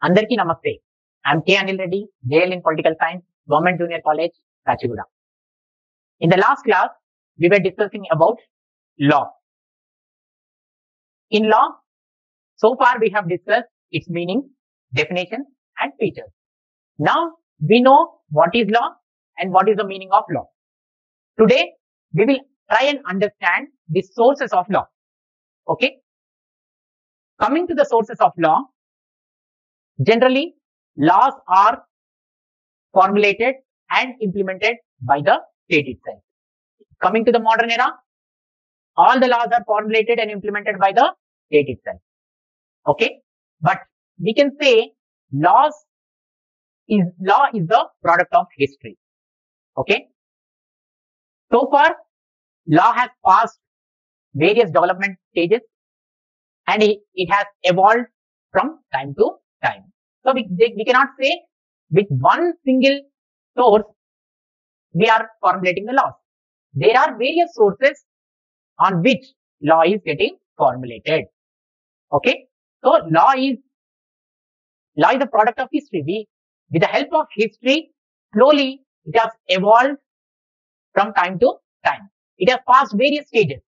అందరికీ నమస్తే. I'm K. Anil Reddy, JL in Political Science, Government Junior College, Kachiguda. In the last class, we were discussing about law. In law, so far we have discussed its meaning, definition, and features. Now we know what is law and what is the meaning of law. Today, we will try and understand the sources of law. Okay? Coming to the sources of law, generally, laws are formulated and implemented by the state itself. Coming to the modern era, all the laws are formulated and implemented by the state itself. Okay? But we can say law is the product of history. Okay? So far, law has passed various development stages and it has evolved from time to time. So we cannot say with one single source we are formulating the laws. There are various sources on which law is getting formulated. Okay, so law is a product of history. With the help of history, slowly it has evolved from time to time. It has passed various stages.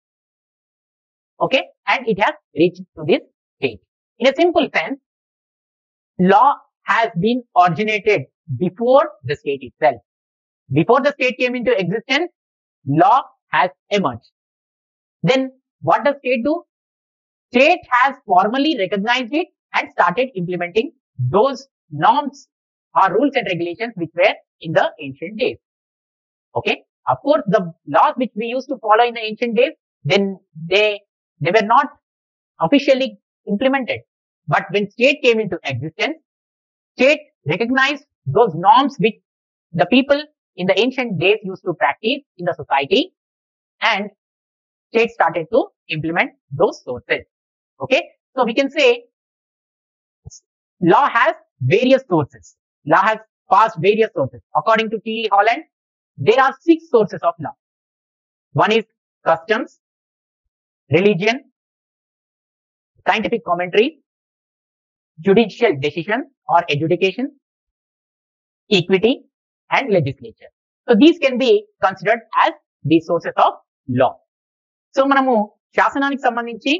Okay, and it has reached to this stage. In a simple sense, law has been originated before the state itself. Before the state came into existence, law has emerged. Then what does state do? State has formally recognized it and started implementing those norms or rules and regulations which were in the ancient days. Okay. Of course, the laws which we used to follow in the ancient days, then they were not officially implemented. But when state came into existence, state recognized those norms which the people in the ancient days used to practice in the society, and state started to implement those sources. Okay, so we can say law has various sources. Law has passed various sources. According to T. Holland, there are 6 sources of law. One is customs, religion, scientific commentaries, judicial decisions or adjudication, equity, and legislature. So these can be considered as the sources of law. So మనము శాసనానికి సంబంధించి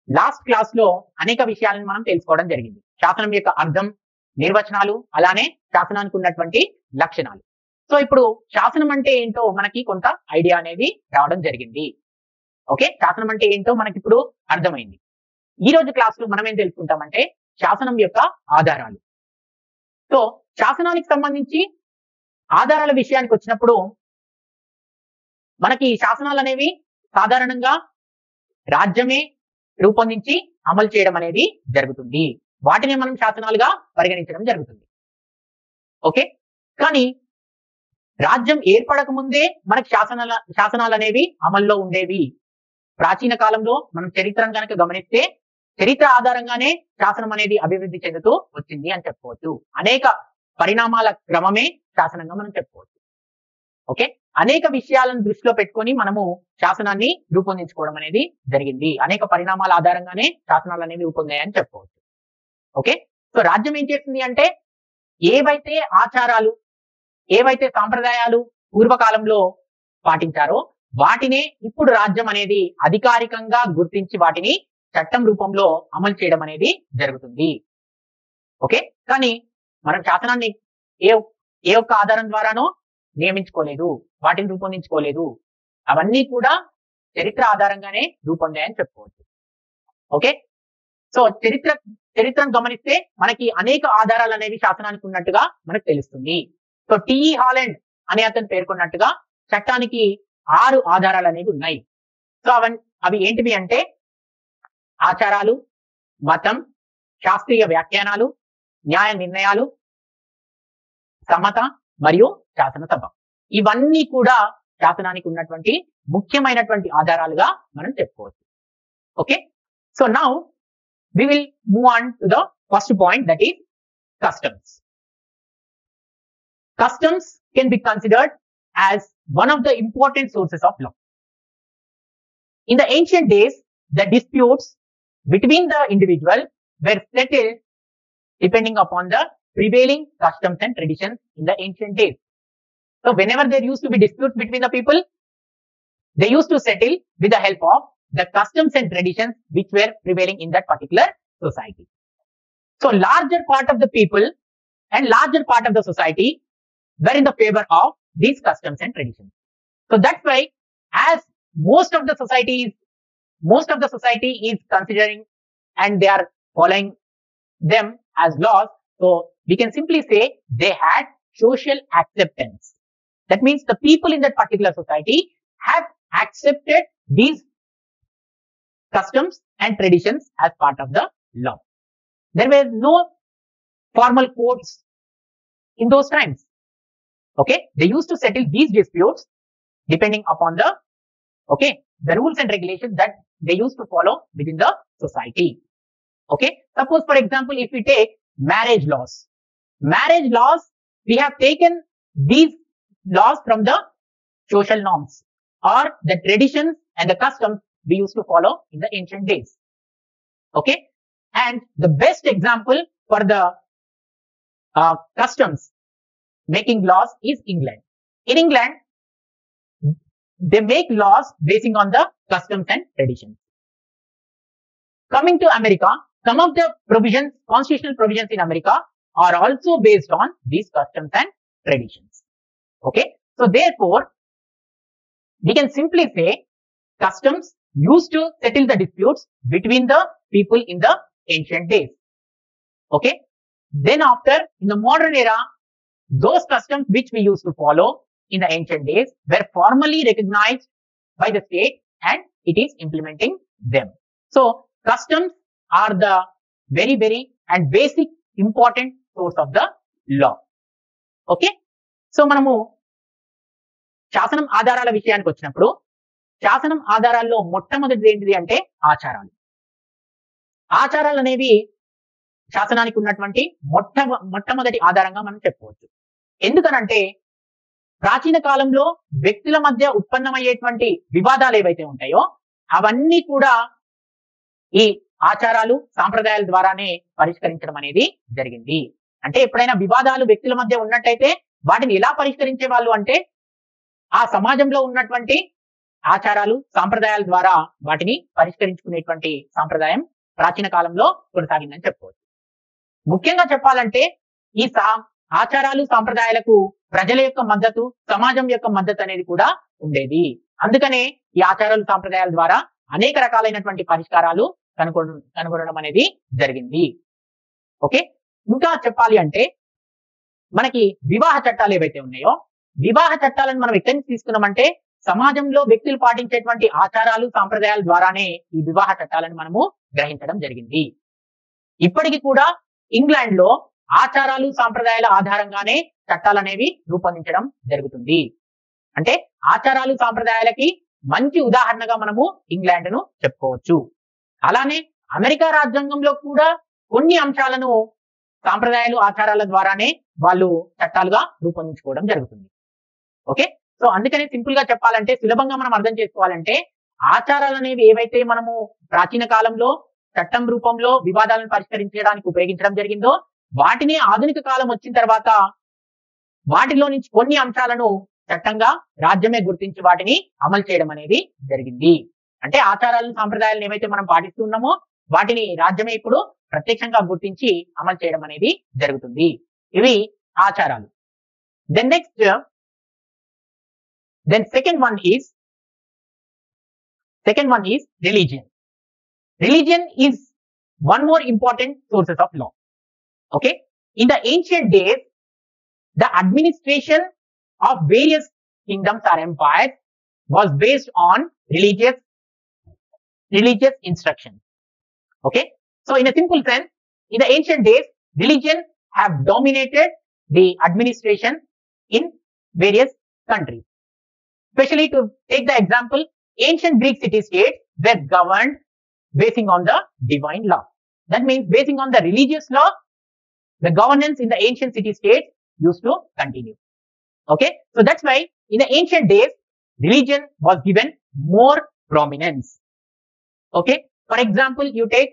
last class లో అనేక విషయాలను మనం తెలుసుకోవడం జరిగింది. శాసనం యొక్క అర్థం, నిర్వచనాలు, అలానే శాసనానికి ఉన్నటువంటి లక్షణాలు. సో ఇప్పుడు శాసనం అంటే ఏంటో మనకి కొంత ఐడియా అనేది రావడం జరిగింది. ఓకే, శాసనం అంటే ఏంటో మనకి ఇప్పుడు అర్థమైంది. ఈ రోజు క్లాస్ లో మనం ఏం తెలుసుకుంటామంటే శాసనం యొక్క ఆధారాలు. సో శాసనానికి సంబంధించి ఆధారాల విషయానికి వచ్చినప్పుడు మనకి శాసనాలు అనేవి సాధారణంగా రాజ్యమే రూపొందించి అమలు చేయడం అనేది జరుగుతుంది. వాటిని మనం శాసనాలుగా పరిగణించడం జరుగుతుంది. ఓకే, కానీ రాజ్యం ఏర్పడక ముందే మనకి శాసనాలు అనేవి అమల్లో ఉండేవి. ప్రాచీన కాలంలో మనం చరిత్రను కనుక గమనిస్తే చరిత్ర ఆధారంగానే శాసనం అనేది అభివృద్ధి చెందుతూ వచ్చింది అని చెప్పుకోవచ్చు. అనేక పరిణామాల క్రమమే శాసనంగా మనం చెప్పుకోవచ్చు. ఓకే, అనేక విషయాలను దృష్టిలో పెట్టుకొని మనము శాసనాన్ని రూపొందించుకోవడం అనేది జరిగింది. అనేక పరిణామాల ఆధారంగానే శాసనాలు అనేవి రూపొందాయని చెప్పుకోవచ్చు. ఓకే, సో రాజ్యం ఏం చేస్తుంది అంటే ఏవైతే ఆచారాలు, ఏవైతే సాంప్రదాయాలు పూర్వకాలంలో పాటించారో వాటినే ఇప్పుడు రాజ్యం అనేది అధికారికంగా గుర్తించి వాటిని చట్టం రూపంలో అమలు చేయడం అనేది జరుగుతుంది. ఓకే, కానీ మనం శాసనాన్ని ఏ ఒక్క ఆధారం ద్వారానో నియమించుకోలేదు, వాటిని రూపొందించుకోలేదు. అవన్నీ కూడా చరిత్ర ఆధారంగానే రూపొందాయని చెప్పుకోవచ్చు. ఓకే, సో చరిత్రను గమనిస్తే మనకి అనేక ఆధారాలు అనేవి శాసనానికి ఉన్నట్టుగా మనకు తెలుస్తుంది. సో టిఈ హాలండ్ అనే అతను పేర్కొన్నట్టుగా చట్టానికి 6 ఆధారాలు అనేవి ఉన్నాయి. సో అవి ఏంటివి అంటే ఆచారాలు, మతం, శాస్త్రీయ వ్యాఖ్యానాలు, న్యాయ నిర్ణయాలు, సమత మరియు శాసనసభ. ఇవన్నీ కూడా శాసనానికి ఉన్నటువంటి ముఖ్యమైనటువంటి ఆధారాలుగా మనం చెప్పుకోవచ్చు. Okay, so now we will move on to the first point, that is customs. Customs can be considered as one of the important sources of law. In the ancient days, the disputes between the individual were settled depending upon the prevailing customs and traditions in the ancient days. So whenever there used to be disputes between the people, they used to settle with the help of the customs and traditions which were prevailing in that particular society. So larger part of the people and larger part of the society were in the favor of these customs and traditions. So that's why, as most of the society is considering and they are following them as laws, so we can simply say they had social acceptance. That means the people in that particular society have accepted these customs and traditions as part of the law. There were no formal courts in those times. Okay, they used to settle these disputes depending upon the rules and regulations that they used to follow within the society. Okay, suppose for example, if we take marriage laws, we have taken these laws from the social norms or the traditions and the customs we used to follow in the ancient days. Okay, and the best example for the customs making laws is England. In England, they make laws basing on the customs and traditions. Coming to America, some of the provisions, constitutional provisions in America are also based on these customs and traditions. Okay, so therefore, we can simply say customs used to settle the disputes between the people in the ancient days. Okay, then after, in the modern era, those customs which we used to follow in the ancient days were formally recognized by the state and it is implementing them. So customs are the very, very and basic important source of the law. Okay, so మనము శాసనం ఆధారాల విషయానికి వచ్చినప్పుడు, శాసనం ఆధారాల్లో మొట్టమొదటిది ఏంటిది అంటే ఆచారాలు. ఆచారాలు అనేవి శాసనానికి ఉన్నటువంటి మొట్టమొదటి ఆధారంగా మనం చెప్పుకోవచ్చు. ఎందుకనంటే ప్రాచీన కాలంలో వ్యక్తుల మధ్య ఉత్పన్నమయ్యేటువంటి వివాదాలు ఏవైతే ఉంటాయో అవన్నీ కూడా ఈ ఆచారాలు సాంప్రదాయాల ద్వారానే పరిష్కరించడం అనేది జరిగింది. అంటే ఎప్పుడైనా వివాదాలు వ్యక్తుల మధ్య ఉన్నట్టయితే వాటిని ఎలా పరిష్కరించే వాళ్ళు అంటే ఆ సమాజంలో ఉన్నటువంటి ఆచారాలు సాంప్రదాయాల ద్వారా వాటిని పరిష్కరించుకునేటువంటి సాంప్రదాయం ప్రాచీన కాలంలో కొనసాగిందని చెప్పుకోవచ్చు. ముఖ్యంగా చెప్పాలంటే ఈ ఆచారాలు సాంప్రదాయాలకు ప్రజల యొక్క మద్దతు, సమాజం యొక్క మద్దతు అనేది కూడా ఉండేది. అందుకనే ఈ ఆచారాలు సాంప్రదాయాల ద్వారా అనేక రకాలైనటువంటి పరిష్కారాలు కనుగొనడం అనేది జరిగింది. ఓకే, ఇంకా చెప్పాలి అంటే మనకి వివాహ చట్టాలు ఏవైతే ఉన్నాయో, వివాహ చట్టాలను మనం ఎక్కడి నుంచి తీసుకున్నామంటే సమాజంలో వ్యక్తులు పాటించేటువంటి ఆచారాలు సాంప్రదాయాల ద్వారానే ఈ వివాహ చట్టాలను మనము గ్రహించడం జరిగింది. ఇప్పటికి కూడా ఇంగ్లాండ్ లో ఆచారాలు సాంప్రదాయాల ఆధారంగానే చట్టాలు అనేవి రూపొందించడం జరుగుతుంది. అంటే ఆచారాలు సాంప్రదాయాలకి మంచి ఉదాహరణగా మనము ఇంగ్లాండ్ ను చెప్పుకోవచ్చు. అలానే అమెరికా రాజ్యాంగంలో కూడా కొన్ని అంశాలను సాంప్రదాయాలు ఆచారాల ద్వారానే వాళ్ళు చట్టాలుగా రూపొందించుకోవడం జరుగుతుంది. ఓకే, సో అందుకని సింపుల్ గా చెప్పాలంటే, సులభంగా మనం అర్థం చేసుకోవాలంటే, ఆచారాలు అనేవి ఏవైతే మనము ప్రాచీన కాలంలో చట్టం రూపంలో వివాదాలను పరిష్కరించడానికి ఉపయోగించడం జరిగిందో, వాటిని ఆధునిక కాలం వచ్చిన తర్వాత వాటిలో నుంచి కొన్ని అంశాలను చట్టంగా రాజ్యమే గుర్తించి వాటిని అమలు చేయడం అనేది జరిగింది. అంటే ఆచారాలను సాంప్రదాయాలను ఏవైతే మనం పాటిస్తున్నామో వాటిని రాజ్యమే ఇప్పుడు ప్రత్యక్షంగా గుర్తించి అమలు చేయడం అనేది జరుగుతుంది. ఇవి ఆచారాలు. Then second one is religion. Religion is one more important sources of law. Okay, in the ancient days, the administration of various kingdoms or empires was based on religious instruction. Okay, so in a simple sense, in the ancient days, religion have dominated the administration in various countries. Especially to take the example, ancient Greek city-states were governed basing on the divine law. That means basing on the religious law, the governance in the ancient city-states used to continue. Okay, so that's why in the ancient days, religion was given more prominence. Okay, for example, you take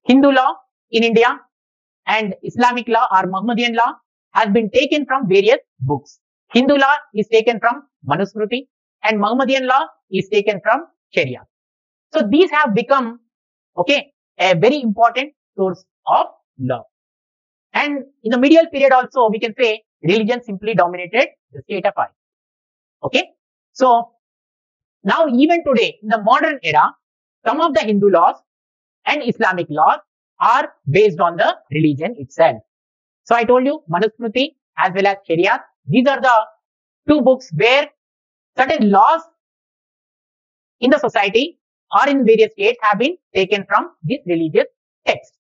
Hindu law in India and Islamic law or Muhammadan law has been taken from various books. Hindu law is taken from Manusmriti and Muhammadan law is taken from Sharia. So these have become, okay, a very important source of law. And in the medieval period also, we can say religion simply dominated the state affairs. Okay. So now even today in the modern era, some of the Hindu laws and Islamic laws are based on the religion itself. So I told you Manusmriti as well as Sharia. These are the two books where certain laws in the society or in various states have been taken from this religious text.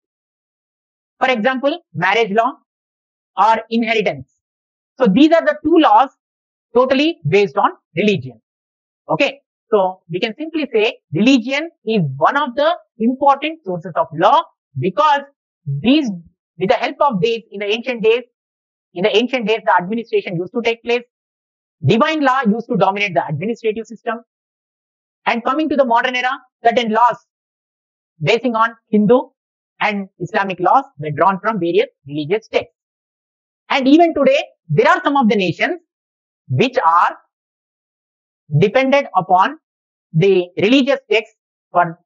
For example, marriage law or inheritance. So these are the two laws totally based on religion. Okay. So we can simply say religion is one of the important sources of law, because these, with the help of these, in the ancient days, the administration used to take place. Divine law used to dominate the administrative system. And coming to the modern era, certain laws basing on Hindu and Islamic laws were drawn from various religious texts. And even today, there are some of the nations which are dependent upon the religious texts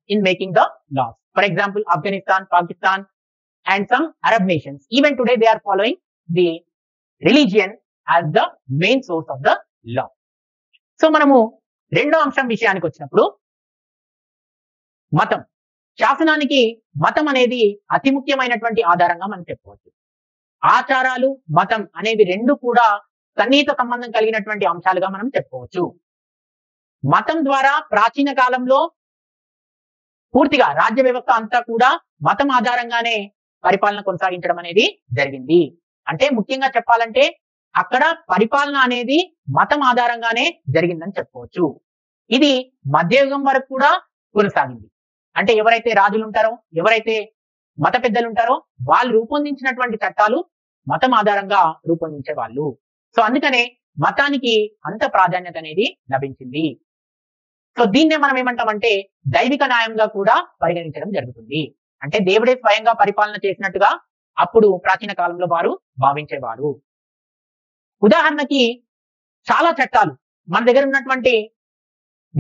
in making the laws. For example, Afghanistan, Pakistan, and some Arab nations. Even today, they are following the religion as the main source of the law. So మనము రెండో అంశం విషయానికి వచ్చినప్పుడు మతం, శాసనానికి మతం అనేది అతి ముఖ్యమైనటువంటి ఆధారంగా మనం చెప్పుకోవచ్చు. ఆచారాలు, మతం అనేవి రెండు కూడా సన్నిహిత సంబంధం కలిగినటువంటి అంశాలుగా మనం చెప్పుకోవచ్చు. మతం ద్వారా ప్రాచీన కాలంలో పూర్తిగా రాజ్య వ్యవస్థ అంతా కూడా మతం ఆధారంగానే పరిపాలన కొనసాగించడం అనేది జరిగింది. అంటే ముఖ్యంగా చెప్పాలంటే అక్కడ పరిపాలన అనేది మతం ఆధారంగానే జరిగిందని చెప్పుకోవచ్చు. ఇది మధ్యయుగం వరకు కూడా కొనసాగింది. అంటే ఎవరైతే రాజులు ఉంటారో, ఎవరైతే మత పెద్దలు ఉంటారో వాళ్ళు రూపొందించినటువంటి చట్టాలు మతం ఆధారంగా రూపొందించే వాళ్ళు. సో అందుకనే మతానికి అంత ప్రాధాన్యత అనేది లభించింది. సో దీన్నే మనం ఏమంటామంటే దైవిక న్యాయంగా కూడా పరిగణించడం జరుగుతుంది. అంటే దేవుడే స్వయంగా పరిపాలన చేసినట్టుగా అప్పుడు ప్రాచీన కాలంలో వారు భావించేవారు. ఉదాహరణకి చాలా చట్టాలు మన దగ్గర ఉన్నటువంటి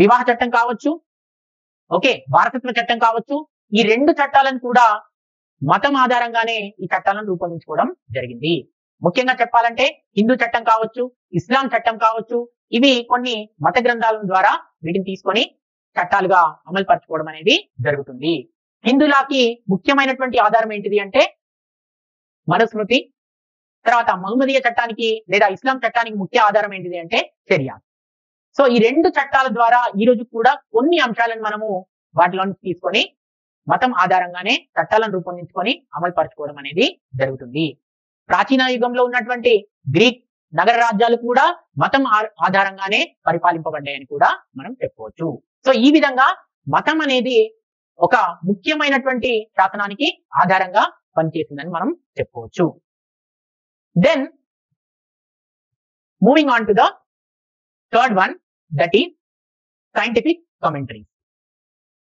వివాహ చట్టం కావచ్చు, ఓకే, వారసత్వ చట్టం కావచ్చు, ఈ రెండు చట్టాలను కూడా మతం ఆధారంగానే ఈ చట్టాలను రూపొందించుకోవడం జరిగింది. ముఖ్యంగా చెప్పాలంటే హిందూ చట్టం కావచ్చు, ఇస్లాం చట్టం కావచ్చు, ఇవి కొన్ని మత గ్రంథాల ద్వారా వీటిని తీసుకొని చట్టాలుగా అమలు పరచుకోవడం అనేది జరుగుతుంది. హిందువులకి ముఖ్యమైనటువంటి ఆధారం ఏంటిది అంటే మనుస్మృతి. తర్వాత మహమ్మదీయ చట్టానికి లేదా ఇస్లాం చట్టానికి ముఖ్య ఆధారం ఏంటిది అంటే షరియా. సో ఈ రెండు చట్టాల ద్వారా ఈ రోజు కూడా కొన్ని అంశాలను మనము వాటిలో తీసుకొని మతం ఆధారంగానే చట్టాలను రూపొందించుకొని అమలు పరచుకోవడం అనేది జరుగుతుంది. ప్రాచీన యుగంలో ఉన్నటువంటి గ్రీక్ నగర రాజ్యాలు కూడా మతం ఆధారంగానే పరిపాలింపబడ్డాయని కూడా మనం చెప్పుకోవచ్చు. సో ఈ విధంగా మతం అనేది ఒక ముఖ్యమైనటువంటి శాసనానికి ఆధారంగా పనిచేసిందని మనం చెప్పుకోవచ్చు. Then moving on to the third one, that is scientific commentaries.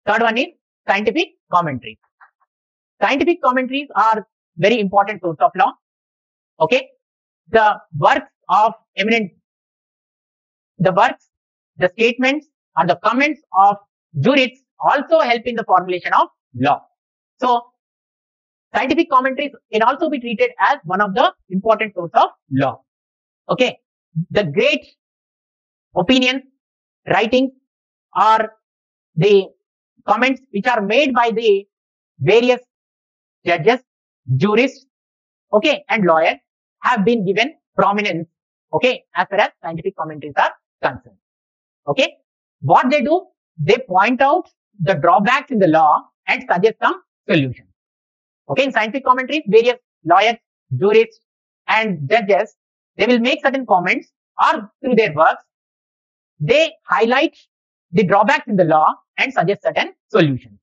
Third one is scientific commentaries. Scientific commentaries are very important source of law. Okay, the works of eminent, the statements or the comments of jurists also help in the formulation of law. So scientific commentaries can also be treated as one of the important source of law. Okay, the great opinions, writings, or the comments which are made by the various judges, jurists, okay, and lawyers have been given prominence, okay, as far as scientific commentaries are concerned. Okay, what they do, they point out the drawbacks in the law and suggest some solutions. Okay, in scientific commentaries, various lawyers, jurists, and judges, they will make certain comments, or through their works, they highlight the drawbacks in the law and suggest certain solutions.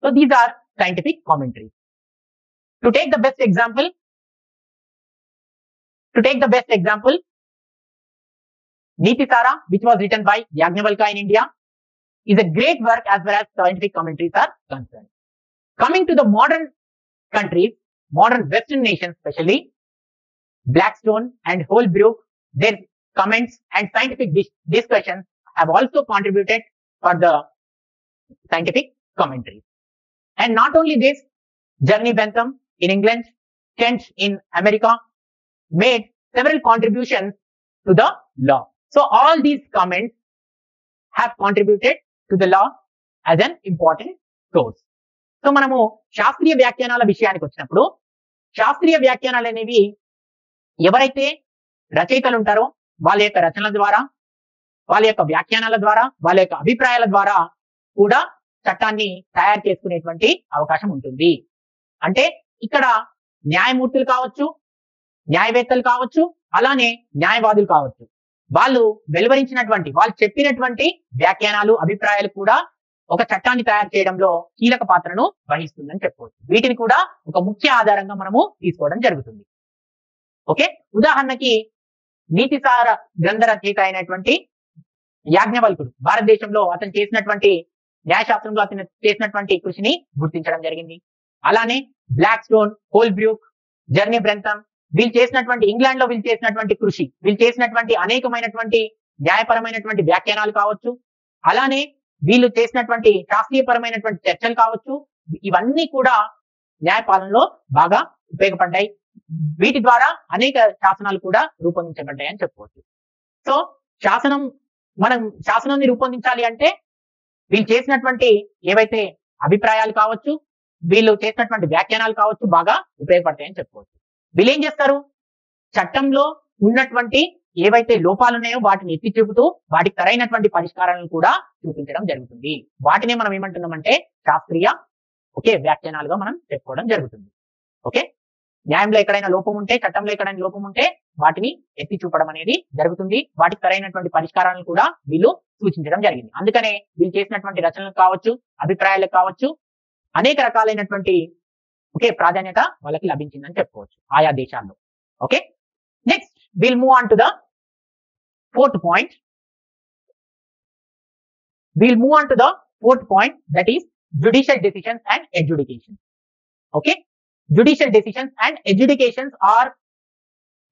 So these are scientific commentaries. To take the best example, Niti Sara, which was written by Yajnavalkya in India, is a great work as far as scientific commentaries are concerned. Coming to the modern countries, modern Western nations, especially Blackstone and Holbrook, their comments and scientific discussions have also contributed for the scientific commentary. And not only this, Jeremy Bentham in England, Kent in America made several contributions to the law. So all these comments have contributed to the law as an important source. So మనము శాస్త్రీయ వ్యాఖ్యానాల విషయానికి వచ్చినప్పుడు శాస్త్రీయ వ్యాఖ్యానాలు అనేవి ఎవరైతే రచయితలు ఉంటారో వాళ్ళ యొక్క రచనల ద్వారా, వాళ్ళ యొక్క వ్యాఖ్యానాల ద్వారా, వాళ్ళ యొక్క అభిప్రాయాల ద్వారా కూడా చట్టాన్ని తయారు చేసుకునేటువంటి అవకాశం ఉంటుంది. అంటే ఇక్కడ న్యాయమూర్తులు కావచ్చు, న్యాయవేత్తలు కావచ్చు, అలానే న్యాయవాదులు కావచ్చు, వాళ్ళు వెలువరించినటువంటి, వాళ్ళు చెప్పినటువంటి వ్యాఖ్యానాలు, అభిప్రాయాలు కూడా ఒక చట్టాన్ని తయారు చేయడంలో కీలక పాత్రను వహిస్తుందని చెప్పుకోవచ్చు. వీటిని కూడా ఒక ముఖ్య ఆధారంగా మనము తీసుకోవడం జరుగుతుంది. ఓకే, ఉదాహరణకి నీతిసార గ్రంథ రచయిత అయినటువంటి యాజ్ఞవల్కుడు భారతదేశంలో అతను చేసినటువంటి న్యాయశాస్త్రంలో అతను చేసినటువంటి కృషిని గుర్తించడం జరిగింది. అలానే బ్లాక్ స్టోన్, హోల్బ్రూక్, జెర్నీ బెంథమ్ వీళ్ళు చేసినటువంటి, ఇంగ్లాండ్ లో వీళ్ళు చేసినటువంటి కృషి, వీళ్ళు చేసినటువంటి అనేకమైనటువంటి న్యాయపరమైనటువంటి వ్యాఖ్యానాలు కావచ్చు, అలానే వీళ్ళు చేసినటువంటి శాస్త్రీయపరమైనటువంటి చర్చలు కావచ్చు, ఇవన్నీ కూడా న్యాయపాలనలో బాగా ఉపయోగపడ్డాయి. వీటి ద్వారా అనేక శాసనాలు కూడా రూపొందించబడ్డాయి అని చెప్పుకోవచ్చు. సో మనం శాసనాన్ని రూపొందించాలి అంటే వీళ్ళు చేసినటువంటి ఏవైతే అభిప్రాయాలు కావచ్చు, వీళ్ళు చేసినటువంటి వ్యాఖ్యానాలు కావచ్చు, బాగా ఉపయోగపడతాయని చెప్పుకోవచ్చు. వీళ్ళు ఏం చేస్తారు, చట్టంలో ఉన్నటువంటి ఏవైతే లోపాలు ఉన్నాయో వాటిని ఎత్తి చూపుతూ వాటికి సరైనటువంటి పరిష్కారాలను కూడా చూపించడం జరుగుతుంది. వాటినే మనం ఏమంటున్నామంటే శాస్త్రీయ వ్యాఖ్యానాలుగా మనం చెప్పుకోవడం జరుగుతుంది. ఓకే, న్యాయంలో ఎక్కడైనా లోపం ఉంటే, చట్టంలో ఎక్కడైనా లోపం ఉంటే వాటిని ఎత్తి చూపడం అనేది జరుగుతుంది. వాటికి సరైనటువంటి పరిష్కారాలను కూడా వీళ్ళు సూచించడం జరిగింది. అందుకనే వీళ్ళు చేసినటువంటి రచనలకు కావచ్చు, అభిప్రాయాలకు కావచ్చు, అనేక రకాలైనటువంటి ప్రాధాన్యత వాళ్ళకి లభించిందని చెప్పుకోవచ్చు ఆయా దేశాల్లో. Okay, next we'll move on to the fourth point. That is judicial decisions and adjudications. Okay, judicial decisions and adjudications are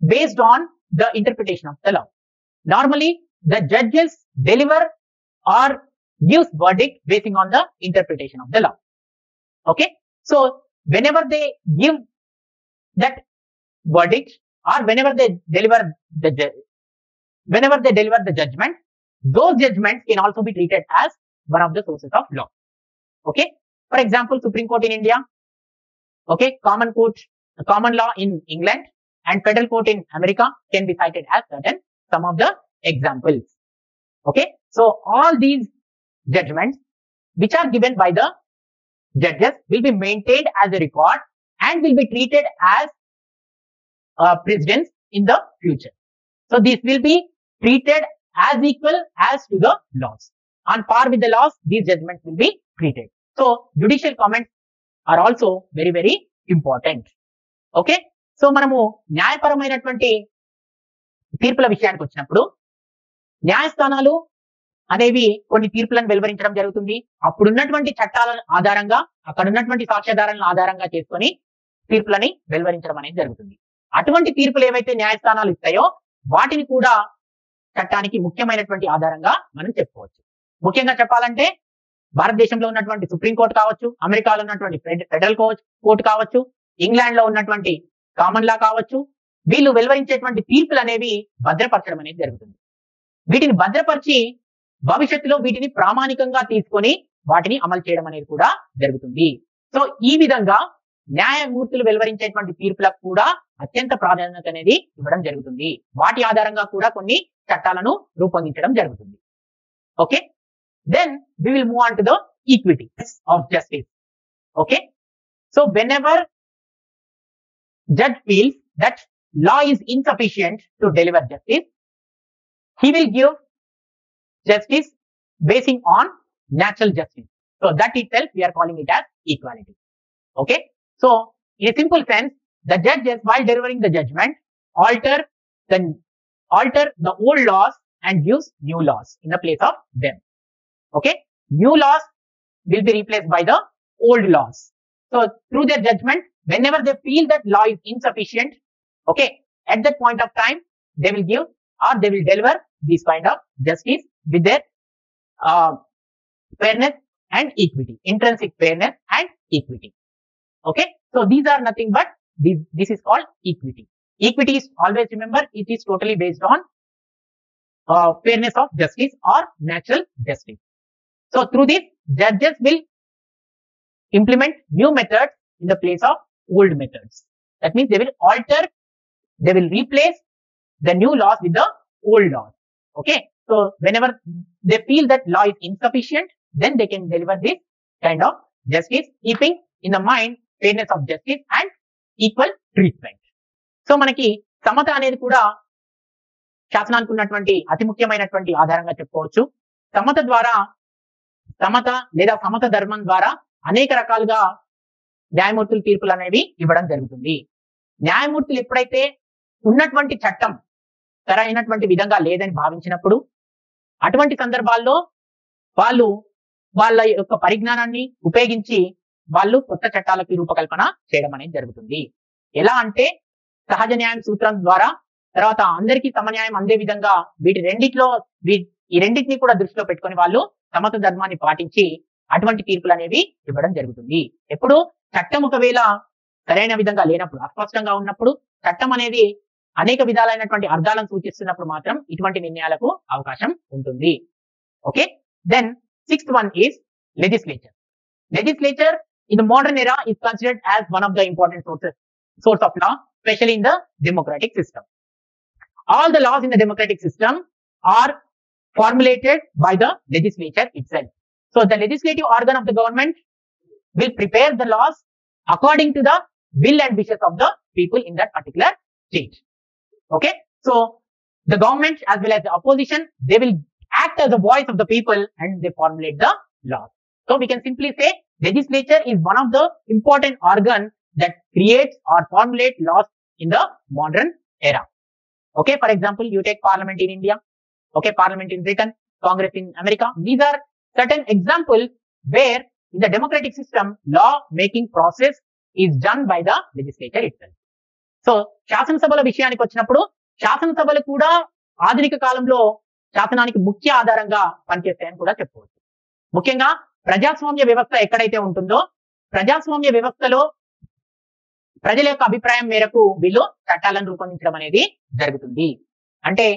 based on the interpretation of the law. Normally the judges deliver or gives verdict basing on the interpretation of the law. Okay, so whenever they give that verdict or whenever they deliver the judgment, those judgments can also be treated as one of the sources of law. Okay, for example, Supreme Court in India, okay, common law in England and federal court in America can be cited as some of the examples. Okay, so all these judgments which are given by the judges will be maintained as a record and will be treated as precedents in the future. So these will be treated as equal as to the laws. On par with the laws, these judgments will be treated. So judicial comments are also very, very important. Okay, so మనము న్యాయపరమైనటువంటి తీర్పుల విషయానికి వచ్చినప్పుడు న్యాయస్థానాలు అనేవి కొన్ని తీర్పులను వెలువరించడం జరుగుతుంది. అప్పుడున్నటువంటి చట్టాల ఆధారంగా, అక్కడ ఉన్నటువంటి సాక్ష్యాధారాలను ఆధారంగా చేసుకొని తీర్పులని వెలువరించడం అనేది జరుగుతుంది. అటువంటి తీర్పులు ఏవైతే న్యాయస్థానాలు ఇస్తాయో వాటిని కూడా చట్టానికి ముఖ్యమైనటువంటి ఆధారంగా మనం చెప్పుకోవచ్చు. ముఖ్యంగా చెప్పాలంటే భారతదేశంలో ఉన్నటువంటి సుప్రీంకోర్టు కావచ్చు, అమెరికాలో ఉన్నటువంటి ఫెడరల్ కోర్టు కావచ్చు, ఇంగ్లాండ్ లో ఉన్నటువంటి కామన్ లా కావచ్చు, వీళ్ళు వెలువరించేటువంటి తీర్పులు అనేవి భద్రపరచడం అనేది జరుగుతుంది. వీటిని భద్రపరిచి భవిష్యత్తులో వీటిని ప్రామాణికంగా తీసుకొని వాటిని అమలు చేయడం అనేది కూడా జరుగుతుంది. సో ఈ విధంగా న్యాయమూర్తులు వెలువరించేటువంటి తీర్పులకు కూడా అత్యంత ప్రాధాన్యత అనేది ఇవ్వడం జరుగుతుంది. వాటి ఆధారంగా కూడా కొన్ని చట్టాలను రూపొందించడం జరుగుతుంది. Okay, then we will move on to the equity of justice. Okay, so whenever judge feels that law is insufficient to deliver justice, he will give justice basing on natural justice. So that itself we are calling it as equality. Okay, so in a simple sense, the judges, while delivering the judgment, alter the old laws and use new laws in the place of them. Okay, new laws will be replaced by the old laws. So through their judgment, whenever they feel that law is insufficient, okay, at that point of time, they will give or they will deliver this kind of justice with their fairness and equity, intrinsic fairness and equity. Okay, so these are nothing but this is called equity. Equity is, always remember, it is totally based on fairness of justice or natural justice. So through this, judges will implement new methods in the place of old methods. That means they will alter, they will replace the new laws with the old laws. Okay, so whenever they feel that law is insufficient, then they can deliver this kind of justice, keeping in the mind fairness of justice and equal treatment. So మనకి సమత అనేది కూడా శాసనానికి ఉన్నటువంటి అతి ముఖ్యమైనటువంటి ఆధారంగా చెప్పుకోవచ్చు. సమత ద్వారా, సమత లేదా సమత ధర్మం ద్వారా అనేక రకాలుగా న్యాయమూర్తులు తీర్పులు అనేవి ఇవ్వడం జరుగుతుంది. న్యాయమూర్తులు ఎప్పుడైతే ఉన్నటువంటి చట్టం సరైనటువంటి విధంగా లేదని భావించినప్పుడు, అటువంటి సందర్భాల్లో వాళ్ళు వాళ్ళ యొక్క పరిజ్ఞానాన్ని ఉపయోగించి వాళ్ళు కొత్త చట్టాలకి రూపకల్పన చేయడం అనేది జరుగుతుంది. ఎలా అంటే సహజ న్యాయం సూత్రం ద్వారా, తర్వాత అందరికీ సమన్యాయం అందే విధంగా వీటి రెండిట్లో ఈ రెండింటిని కూడా దృష్టిలో పెట్టుకొని వాళ్ళు సమత ధర్మాన్ని పాటించి అటువంటి తీర్పులు అనేవి ఇవ్వడం జరుగుతుంది. ఎప్పుడు చట్టం ఒకవేళ సరైన విధంగా లేనప్పుడు, అస్పష్టంగా ఉన్నప్పుడు, చట్టం అనేది అనేక విధాలైనటువంటి అర్థాలను సూచిస్తున్నప్పుడు మాత్రం ఇటువంటి నిర్ణయాలకు అవకాశం ఉంటుంది. Okay, then sixth one is legislature. Legislature in the modern era is considered as one of the important source of law, especially in the democratic system. All the laws in the democratic system are formulated by the legislature itself. So the legislative organ of the government will prepare the laws according to the will and wishes of the people in that particular state. Okay, so the government as well as the opposition, they will act as the voice of the people and they formulate the laws. So we can simply say legislature is one of the important organ that creates or formulate laws in the modern era. Okay, for example, you take parliament in India, okay, parliament in Britain, Congress in America. These are certain examples where in the democratic system, law making process is done by the legislature itself. So శాసనసభల విషయానికి వచ్చినప్పుడు, శాసనసభలు కూడా ఆధునిక కాలంలో శాసనానికి ముఖ్య ఆధారంగా పనిచేస్తాయని కూడా చెప్పుకోవచ్చు. ముఖ్యంగా ప్రజాస్వామ్య వ్యవస్థ ఎక్కడైతే ఉంటుందో, ప్రజాస్వామ్య వ్యవస్థలో ప్రజల యొక్క అభిప్రాయం మేరకు వీళ్ళు చట్టాలను రూపొందించడం అనేది జరుగుతుంది. అంటే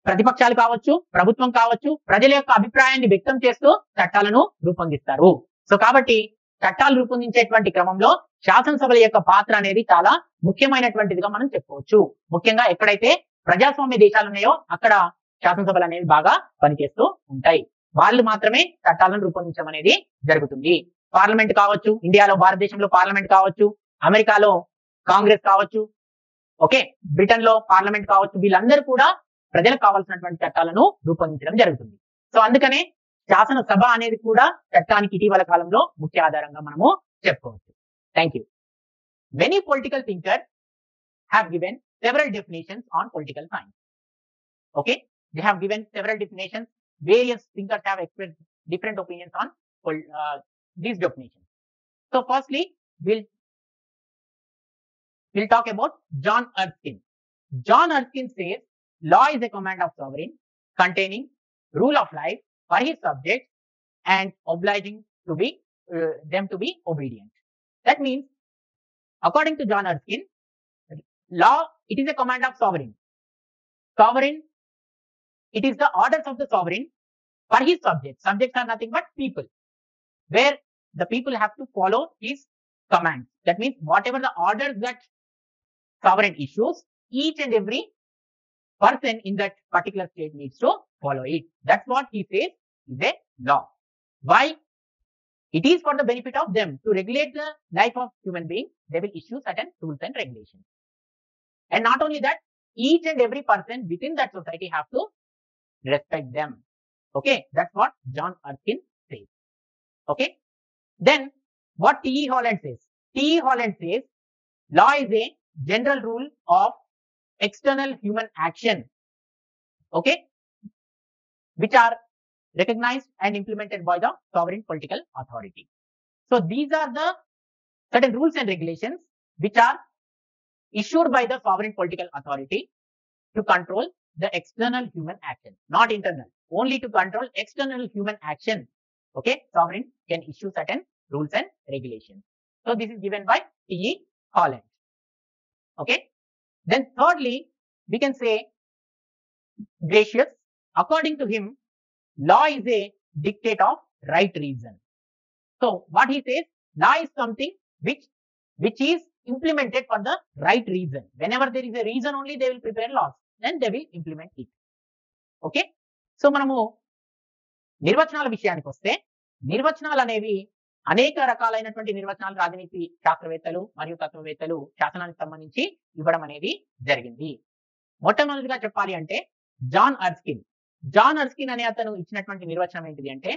ప్రతిపక్షాలు కావచ్చు, ప్రభుత్వం కావచ్చు, ప్రజల యొక్క అభిప్రాయాన్ని వ్యక్తం చేస్తూ చట్టాలను రూపొందిస్తారు. సో కాబట్టి చట్టాలు రూపొందించేటువంటి క్రమంలో శాసనసభల యొక్క పాత్ర అనేది చాలా ముఖ్యమైనటువంటిదిగా మనం చెప్పుకోవచ్చు. ముఖ్యంగా ఎక్కడైతే ప్రజాస్వామ్య దేశాలు ఉన్నాయో అక్కడ శాసనసభలు అనేవి బాగా పనిచేస్తూ ఉంటాయి. వాళ్ళు మాత్రమే చట్టాలను రూపొందించడం అనేది జరుగుతుంది. పార్లమెంట్ కావచ్చు, ఇండియాలో భారతదేశంలో పార్లమెంట్ కావచ్చు, అమెరికాలో కాంగ్రెస్ కావచ్చు, ఓకే, బ్రిటన్ లో పార్లమెంట్ కావచ్చు, వీళ్ళందరూ కూడా ప్రజలకు కావాల్సినటువంటి చట్టాలను రూపొందించడం జరుగుతుంది. సో అందుకనే శాసనసభ అనేది కూడా చట్టానికి ఇటీవల కాలంలో ముఖ్య ఆధారంగా మనము చెప్పుకోవచ్చు. Thank you. Many political thinkers have given several definitions on political science. Okay, they have given several definitions. Various thinkers have expressed different opinions on these definitions. So firstly, we'll talk about John Erskine. John Erskine says law is a command of sovereign containing rule of life for his subjects and obliging to be them to be obedient. That means, according to John Erskine, law, it is a command of sovereign. Sovereign, it is the orders of the sovereign for his subjects. Subjects are nothing but people, where the people have to follow his commands. That means whatever the orders that sovereign issues, each and every person in that particular state needs to follow it. That's what he says is a law. Why? It is for the benefit of them to regulate the life of human beings. They will issue certain rules and regulations. And not only that, each and every person within that society have to respect them. Okay, that's what John Erskine says. Okay, then what T.E. Holland says? T.E. Holland says law is a general rule of external human action, okay, which are recognized and implemented by the sovereign political authority. So these are the certain rules and regulations which are issued by the sovereign political authority to control the external human action, not internal, only to control external human action. Okay, sovereign can issue certain rules and regulations. So this is given by T.E. Holland. Okay, then thirdly, we can say Gracious. According to him, law is a dictate of right reason. So what he says, law is something which is implemented for the right reason. Whenever there is a reason only, they will prepare laws, then they will implement it. Okay, so మనము నిర్వచనాల విషయానికి వస్తే, నిర్వచనాలు అనేవి అనేక రకాలైనటువంటి నిర్వచనాలు రాజనీతి శాస్త్రవేత్తలు మరియు తత్వవేత్తలు శాసనానికి సంబంధించి ఇవ్వడం అనేది జరిగింది. మొట్టమొదటిగా చెప్పాలి అంటే జాన్ అర్స్కిన్ అనే అతను ఇచ్చినటువంటి నిర్వచనం ఏంటిది అంటే,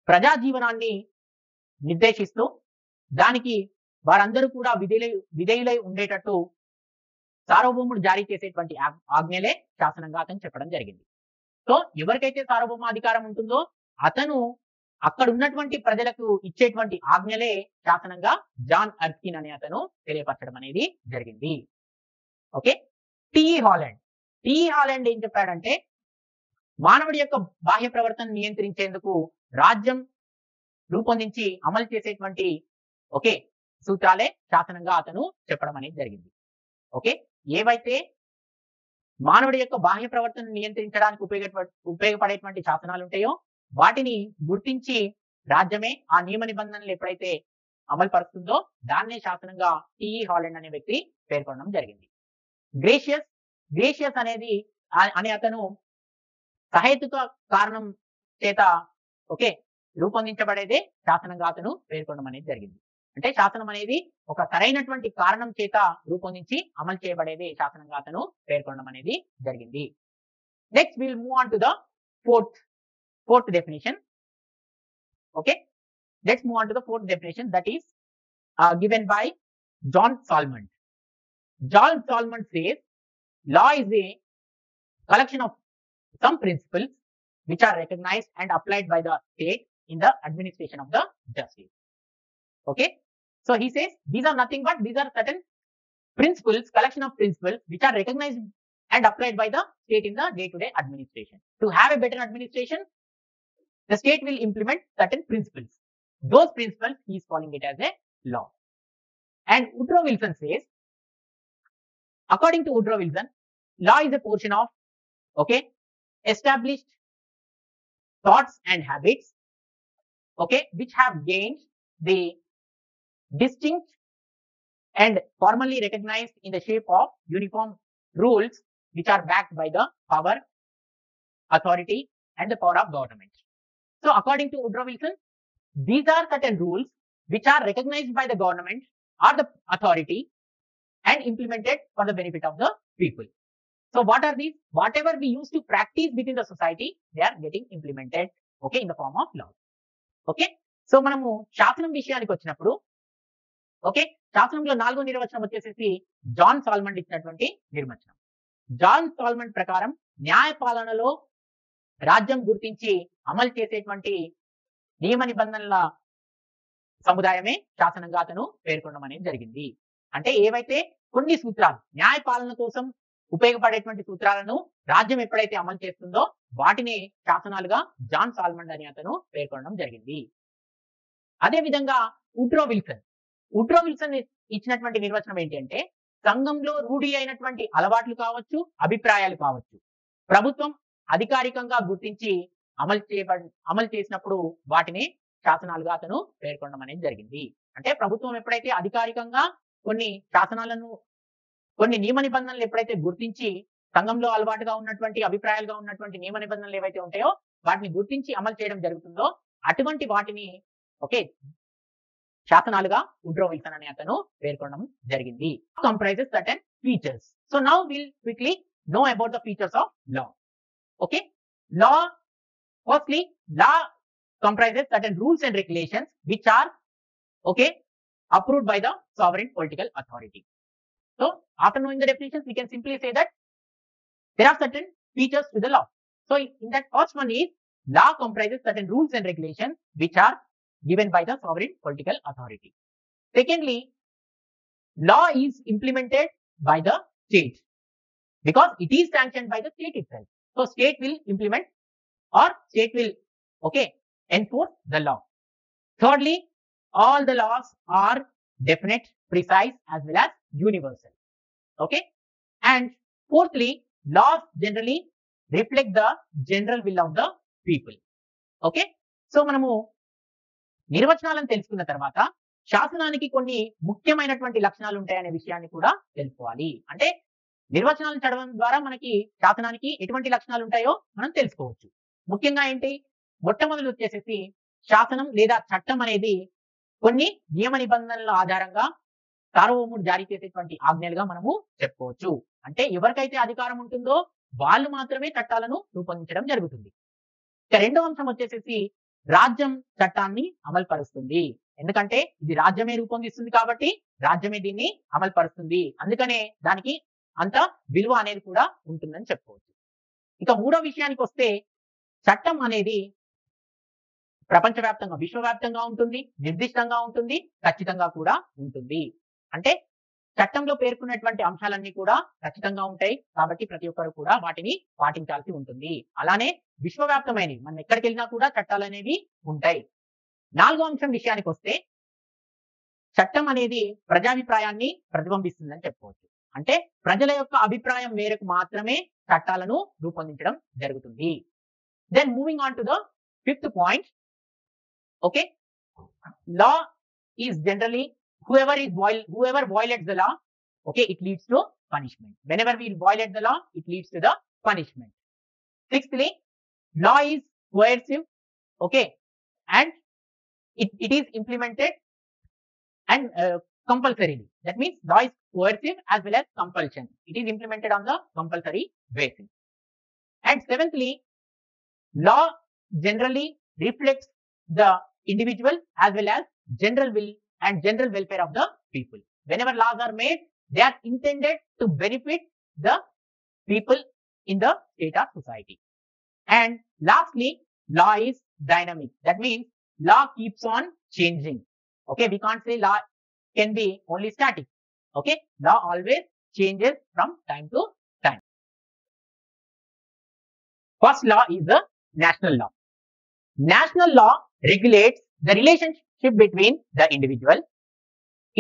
ప్రజా జీవనాన్ని నిర్దేశిస్తూ దానికి వారందరూ కూడా విధేయులై ఉండేటట్టు సార్వభౌముడు జారీ చేసేటువంటి ఆజ్ఞలే శాసనంగా అతను చెప్పడం జరిగింది. సో ఎవరికైతే సార్వభౌమాధికారం ఉంటుందో అతను అక్కడ ఉన్నటువంటి ప్రజలకు ఇచ్చేటువంటి ఆజ్ఞలే శాసనంగా జాన్ అర్స్కిన్ అనే అతను తెలియపరచడం అనేది జరిగింది. ఓకే, టిఈ హాలండ్ ఏం చెప్పాడంటే, మానవుడి యొక్క బాహ్య ప్రవర్తన నియంత్రించేందుకు రాజ్యం రూపొందించి అమలు చేసేటువంటి సూత్రాలే శాసనంగా అతను చెప్పడం అనేది జరిగింది. ఓకే, ఏవైతే మానవుడి యొక్క బాహ్య ప్రవర్తన నియంత్రించడానికి ఉపయోగపడేటువంటి శాసనాలు ఉంటాయో వాటిని గుర్తించి రాజ్యమే ఆ నియమ నిబంధనలు ఎప్పుడైతే అమలు పరుస్తుందో దాన్నే శాసనంగా టిఈ హాలండ్ అనే వ్యక్తి పేర్కొనడం జరిగింది. గ్రేషియస్ అనే అతను సహేతుక కారణం చేత రూపొందించబడేదే శాసనంగా అతను పేర్కొనడం అనేది జరిగింది. అంటే శాసనం అనేది ఒక సరైనటువంటి కారణం చేత రూపొందించి అమలు చేయబడేదే శాసనంగా అతను పేర్కొనడం అనేది జరిగింది. Next will move on to the fourth definition. Okay, let's move on to the fourth definition, that is given by John Salmond. John Salmond says law is a collection of some principles which are recognized and applied by the state in the administration of the justice. Okay, so he says these are nothing but these are certain principles, collection of principles which are recognized and applied by the state in the day-to-day administration. To have a better administration, the state will implement certain principles. Those principles he is calling it as a law. And Woodrow Wilson says, according to Woodrow Wilson, law is a portion of established thoughts and habits which have gained the distinct and formally recognized in the shape of uniform rules which are backed by the power, authority and the power of government. So according to Woodrow Wilson, these are certain rules which are recognized by the government or the authority and implemented for the benefit of the people. So what are these? Whatever we used to practice within the society, they are getting implemented in the form of law. Okay, so మనము శాసనం విషయానికి వచ్చినప్పుడు శాసనంలో 4వ నిర్వచనం వచ్చేసి John సాల్మండ్ ఇచ్చినటువంటి నిర్వచనం. John సాల్మండ్ ప్రకారం న్యాయ పాలనలో రాజ్యం గుర్తించి అమలు చేసేటువంటి నియమ నిబంధనల సముదాయమే శాసనంగా అతను పేర్కొనడం అనేది జరిగింది. అంటే ఏవైతే కొన్ని సూత్రాలు న్యాయ పాలన కోసం ఉపయోగపడేటువంటి సూత్రాలను రాజ్యం ఎప్పుడైతే అమలు చేస్తుందో వాటిని శాసనాలుగా జాన్ సాల్మండ్ అని అతను పేర్కొనడం జరిగింది. అదే విధంగా వుడ్రో విల్సన్ ఇచ్చినటువంటి నిర్వచనం ఏంటి అంటే, సంఘంలో రూఢి అయినటువంటి అలవాట్లు కావచ్చు, అభిప్రాయాలు కావచ్చు, ప్రభుత్వం అధికారికంగా గుర్తించి అమలు చేసినప్పుడు వాటిని శాసనాలుగా అతను పేర్కొనడం అనేది జరిగింది. అంటే ప్రభుత్వం ఎప్పుడైతే అధికారికంగా కొన్ని నియమ నిబంధనలు ఎప్పుడైతే గుర్తించి సంఘంలో అలవాటుగా ఉన్నటువంటి అభిప్రాయాలుగా ఉన్నటువంటి నియమ నిబంధనలు ఏవైతే ఉంటాయో వాటిని గుర్తించి అమలు చేయడం జరుగుతుందో అటువంటి వాటిని శాసనాలుగా వుడ్రో విల్సన్ అనే అతను పేర్కొనడం జరిగింది. Comprises certain features. So now will quickly know about the features of law. Law, firstly, law comprises certain rules and regulations which are approved by the sovereign political authority. So after knowing the definitions, we can simply say that there are certain features to the law. So in that first one is, law comprises certain rules and regulations which are given by the sovereign political authority. Secondly, law is implemented by the state because it is sanctioned by the state itself. So state will implement or state will enforce the law. Thirdly, all the laws are definite, precise as well as universal. Okay. And fourthly, laws generally reflect the general will of the people. Okay, so మనము నిర్వచనాలను తెలుసుకున్న తర్వాత శాసనానికి కొన్ని ముఖ్యమైనటువంటి లక్షణాలు ఉంటాయనే విషయాన్ని కూడా తెలుసుకోవాలి. అంటే నిర్వచనాలను చదవడం ద్వారా మనకి శాసనానికి ఎటువంటి లక్షణాలు ఉంటాయో మనం తెలుసుకోవచ్చు. ముఖ్యంగా ఏంటి, మొట్టమొదటి వచ్చేసేసి శాసనం లేదా చట్టం అనేది కొన్ని నియమ నిబంధనల ఆధారంగా సార్వభౌముడు జారీ చేసేటువంటి ఆజ్ఞలుగా మనము చెప్పుకోవచ్చు. అంటే ఎవరికైతే అధికారం ఉంటుందో వాళ్ళు మాత్రమే చట్టాలను రూపొందించడం జరుగుతుంది. ఇక రెండవ అంశం వచ్చేసేసి రాజ్యం చట్టాన్ని అమలు పరుస్తుంది. ఎందుకంటే ఇది రాజ్యమే రూపొందిస్తుంది కాబట్టి రాజ్యమే దీన్ని అమలు పరుస్తుంది. అందుకనే దానికి అంత విలువ అనేది కూడా ఉంటుందని చెప్పుకోవచ్చు. ఇక మూడో విషయానికి వస్తే చట్టం అనేది ప్రపంచవ్యాప్తంగా, విశ్వవ్యాప్తంగా ఉంటుంది, నిర్దిష్టంగా ఉంటుంది, ఖచ్చితంగా కూడా ఉంటుంది. అంటే చట్టంలో పేర్కొన్నటువంటి అంశాలన్నీ కూడా ఖచ్చితంగా ఉంటాయి కాబట్టి ప్రతి ఒక్కరు కూడా వాటిని పాటించాల్సి ఉంటుంది. అలానే విశ్వవ్యాప్తమైనవి, మనం ఎక్కడికి వెళ్ళినా కూడా చట్టాలు అనేవి ఉంటాయి. నాలుగో అంశం విషయానికి వస్తే చట్టం అనేది ప్రజాభిప్రాయాన్ని ప్రతిబింబిస్తుందని చెప్పుకోవచ్చు. అంటే ప్రజల యొక్క అభిప్రాయం మేరకు మాత్రమే చట్టాలను రూపొందించడం జరుగుతుంది. Then moving on to the fifth point. Okay, law is generally whoever violates the law, okay, it leads to punishment. Whenever we violate the law, it leads to the punishment. Sixthly, law is coercive, okay, and it is implemented and compulsorily. That means law is coercive as well as compulsion. It is implemented on the compulsory basis. And seventhly, law generally reflects the individual as well as general will and general welfare of the people. Whenever laws are made, they are intended to benefit the people in the state or society. And lastly, law is dynamic. That means law keeps on changing. Okay, we can't say law can be only static. Okay, law always changes from time to time. First law is the national law. National law regulates the relationship between the individual.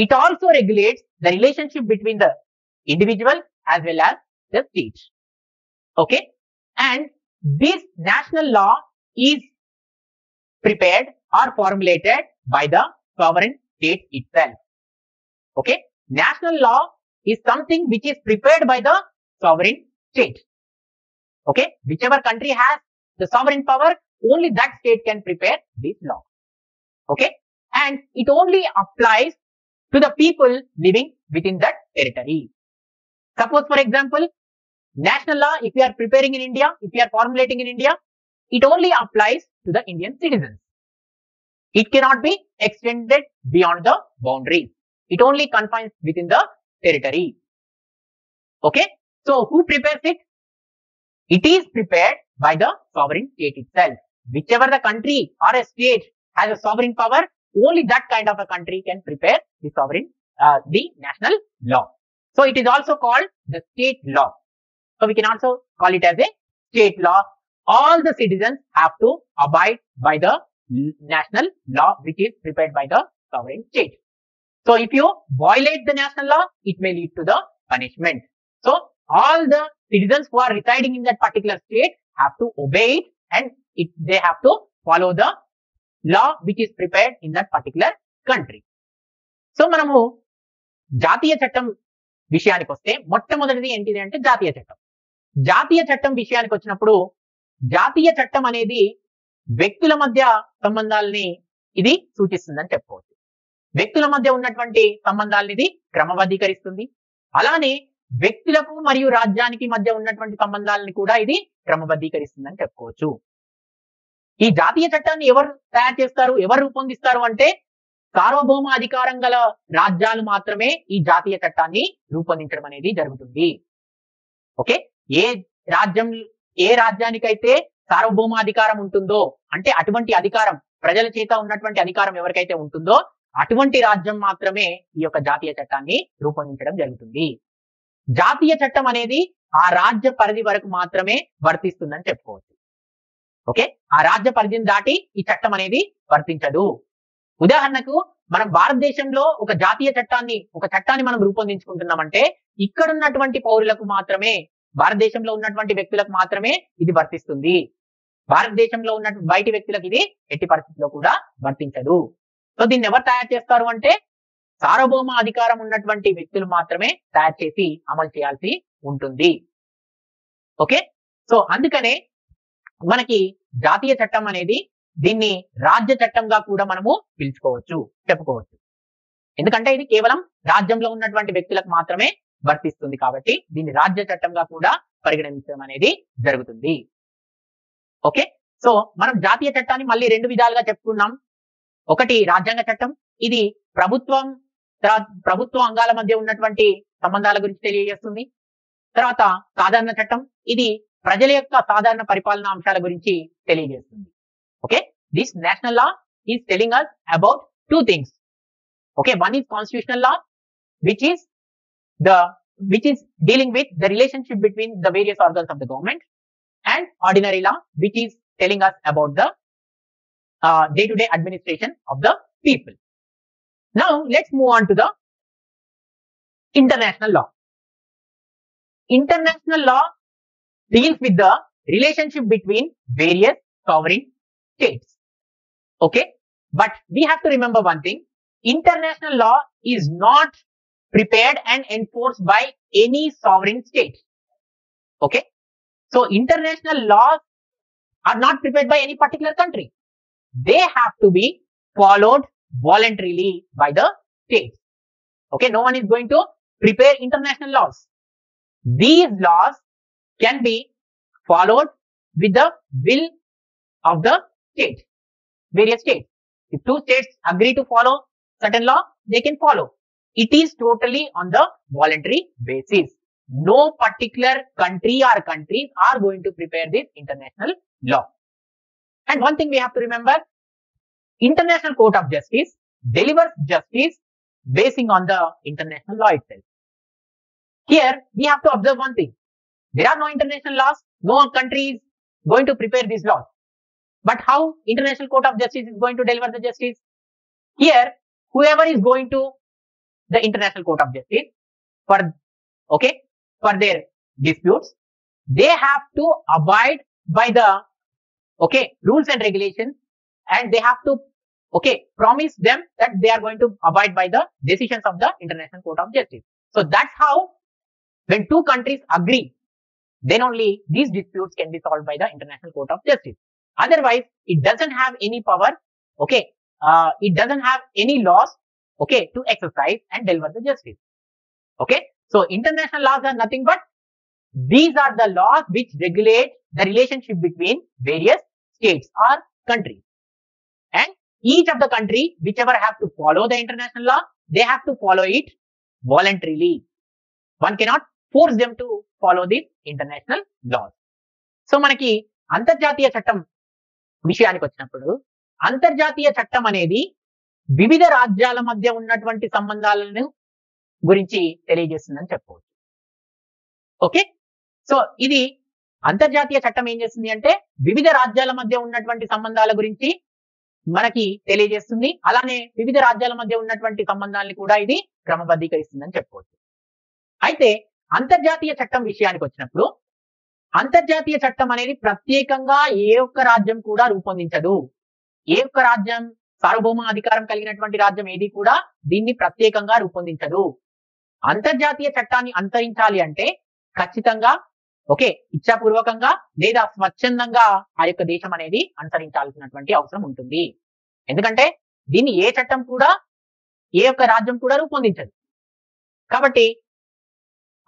It also regulates the relationship between the individual as well as the state. Okay, and this national law is prepared or formulated by the sovereign state itself. Okay, national law is something which is prepared by the sovereign state. Okay, whichever country has the sovereign power, only that state can prepare this law. Okay, and it only applies to the people living within that territory. Suppose, for example, national law, if you are preparing in India, if you are formulating in India, it only applies to the Indian citizens. It cannot be extended beyond the boundaries. It only confines within the territory. Okay, so who prepares it? It is prepared by the sovereign state itself. Whichever the country or a state has a sovereign power, only that kind of a country can prepare the national law. So it is also called the state law. So we can also call it as a state law. All the citizens have to abide by the national law which is prepared by the sovereign state. So if you violate the national law, it may lead to the punishment. So all the citizens who are residing in that particular state have to obey it, and they have to follow the law which is prepared in that particular country. So మనము జాతీయ చట్టం విషయానికి వస్తే మొట్టమొదటిది ఏంటిది అంటే జాతీయ చట్టం. జాతీయ చట్టం విషయానికి వచ్చినప్పుడు జాతీయ చట్టం అనేది వ్యక్తుల మధ్య సంబంధాలని ఇది సూచిస్తుందని చెప్పుకోవచ్చు. వ్యక్తుల మధ్య ఉన్నటువంటి సంబంధాలను ఇది క్రమబద్ధీకరిస్తుంది. అలానే వ్యక్తులకు మరియు రాజ్యానికి మధ్య ఉన్నటువంటి సంబంధాలను కూడా ఇది క్రమబద్ధీకరిస్తుందని చెప్పుకోవచ్చు. ఈ జాతీయ చట్టాన్ని ఎవరు తయారు చేస్తారు, ఎవరు రూపొందిస్తారు అంటే సార్వభౌమ అధికారం గల రాజ్యాలు మాత్రమే ఈ జాతీయ చట్టాన్ని రూపొందించడం అనేది జరుగుతుంది. ఓకే, ఏ రాజ్యానికైతే సార్వభౌమ అధికారం ఉంటుందో, అంటే అటువంటి అధికారం ప్రజల చేత ఉన్నటువంటి అధికారం ఎవరికైతే ఉంటుందో అటువంటి రాజ్యం మాత్రమే ఈ యొక్క జాతీయ చట్టాన్ని రూపొందించడం జరుగుతుంది. జాతీయ చట్టం అనేది ఆ రాజ్య పరిధి వరకు మాత్రమే వర్తిస్తుందని చెప్పుకోవచ్చు. ఓకే, ఆ రాజ్య పరిధిని దాటి ఈ చట్టం అనేది వర్తించదు. ఉదాహరణకు మనం భారతదేశంలో ఒక జాతీయ చట్టాన్ని మనం రూపొందించుకుంటున్నామంటే ఇక్కడ ఉన్నటువంటి పౌరులకు మాత్రమే, భారతదేశంలో ఉన్నటువంటి వ్యక్తులకు మాత్రమే ఇది వర్తిస్తుంది. భారతదేశంలో ఉన్న బయటి వ్యక్తులకు ఇది ఎట్టి పరిస్థితుల్లో కూడా వర్తించదు. సో దీన్ని ఎవరు తయారు చేస్తారు అంటే సార్వభౌమ అధికారం ఉన్నటువంటి వ్యక్తులు మాత్రమే తయారు చేసి అమలు చేయాల్సి ఉంటుంది. ఓకే, సో అందుకనే మనకి జాతీయ చట్టం అనేది దీన్ని రాజ్య చట్టంగా కూడా మనము చెప్పుకోవచ్చు. ఎందుకంటే ఇది కేవలం రాజ్యంలో ఉన్నటువంటి వ్యక్తులకు మాత్రమే వర్తిస్తుంది కాబట్టి దీన్ని రాజ్య చట్టంగా కూడా పరిగణించడం అనేది జరుగుతుంది. ఓకే, సో మనం జాతీయ చట్టాన్ని మళ్ళీ రెండు విధాలుగా చెప్పుకున్నాం. ఒకటి రాజ్యాంగ చట్టం, ఇది ప్రభుత్వ అంగాల మధ్య ఉన్నటువంటి సంబంధాల గురించి తెలియజేస్తుంది. తర్వాత సాధారణ చట్టం, ఇది ప్రజల యొక్క సాధారణ పరిపాలన అంశాల గురించి తెలియజేస్తుంది. Okay, this national law is telling us about two things. Okay, one is constitutional law, which is dealing with the relationship between the various organs of the government, and ordinary law, which is telling us about the day-to-day administration of the people. Now let's move on to the international law. International law deals with the relationship between various sovereign states. Okay, but we have to remember one thing: international law is not prepared and enforced by any sovereign state. Okay, so international laws are not prepared by any particular country. They have to be followed voluntarily by the states. Okay, no one is going to prepare international laws. These laws can be followed with the will of the state, various states. If two states agree to follow certain law, they can follow. It is totally on the voluntary basis. No particular country or countries are going to prepare this international law. And one thing we have to remember: International Court of Justice delivers justice basing on the international law itself. Here we have to observe one thing: there are no international laws, no country is going to prepare these laws. But how International Court of Justice is going to deliver the justice? Here, whoever is going to the International Court of Justice for their disputes, they have to abide by the rules and regulations, and they have to promise them that they are going to abide by the decisions of the International Court of Justice. So that's how, when two countries agree, then only these disputes can be solved by the International Court of Justice. Otherwise, it doesn't have any power. It doesn't have any laws to exercise and deliver the justice. Okay, so international laws are nothing but these are the laws which regulate the relationship between various states or countries, and each of the country whichever have to follow the international law, they have to follow it voluntarily. One cannot force them to follow these international laws. So మనకి అంతర్జాతీయ చట్టం విషయానికి వచ్చినప్పుడు, అంతర్జాతీయ చట్టం అనేది వివిధ రాజ్యాల మధ్య ఉన్నటువంటి సంబంధాలను గురించి తెలియజేస్తుందని చెప్పవచ్చు. ఓకే, సో ఇది అంతర్జాతీయ చట్టం ఏం చేస్తుంది అంటే వివిధ రాజ్యాల మధ్య ఉన్నటువంటి సంబంధాల గురించి మనకి తెలియజేస్తుంది. అలానే వివిధ రాజ్యాల మధ్య ఉన్నటువంటి సంబంధాలను కూడా ఇది క్రమబద్ధీకరిస్తుందని చెప్పుకోవచ్చు. అయితే అంతర్జాతీయ చట్టం విషయానికి వచ్చినప్పుడు, అంతర్జాతీయ చట్టం అనేది ప్రత్యేకంగా ఏ ఒక్క రాజ్యం కూడా రూపొందించదు. ఏ ఒక్క రాజ్యం, సార్వభౌమ అధికారం కలిగినటువంటి రాజ్యం ఏది కూడా దీన్ని ప్రత్యేకంగా రూపొందించదు. అంతర్జాతీయ చట్టాన్ని అనుసరించాలి అంటే ఖచ్చితంగా ఇచ్ఛాపూర్వకంగా లేదా స్వచ్ఛందంగా ఆ యొక్క దేశం అనేది అనుసరించాల్సినటువంటి అవసరం ఉంటుంది. ఎందుకంటే దీన్ని ఏ చట్టం కూడా, ఏ ఒక్క రాజ్యం కూడా రూపొందించదు. కాబట్టి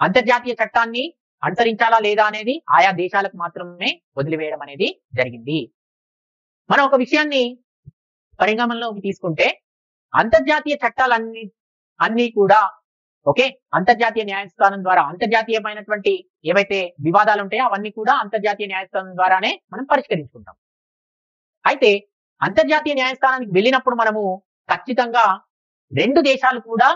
అంతర్జాతీయ చట్టాన్ని అనుసరించాలా లేదా అనేది ఆయా దేశాలకు మాత్రమే వదిలివేయడం అనేది జరిగింది. మనం ఒక విషయాన్ని పరిగణనలోకి తీసుకుంటే, అంతర్జాతీయ చట్టాలన్నీ కూడా అంతర్జాతీయ న్యాయస్థానం ద్వారా, అంతర్జాతీయమైనటువంటి ఏవైతే వివాదాలు ఉంటాయో అవన్నీ కూడా అంతర్జాతీయ న్యాయస్థానం ద్వారానే మనం పరిష్కరించుకుంటాం. అయితే అంతర్జాతీయ న్యాయస్థానానికి వెళ్ళినప్పుడు మనము ఖచ్చితంగా రెండు దేశాలు కూడా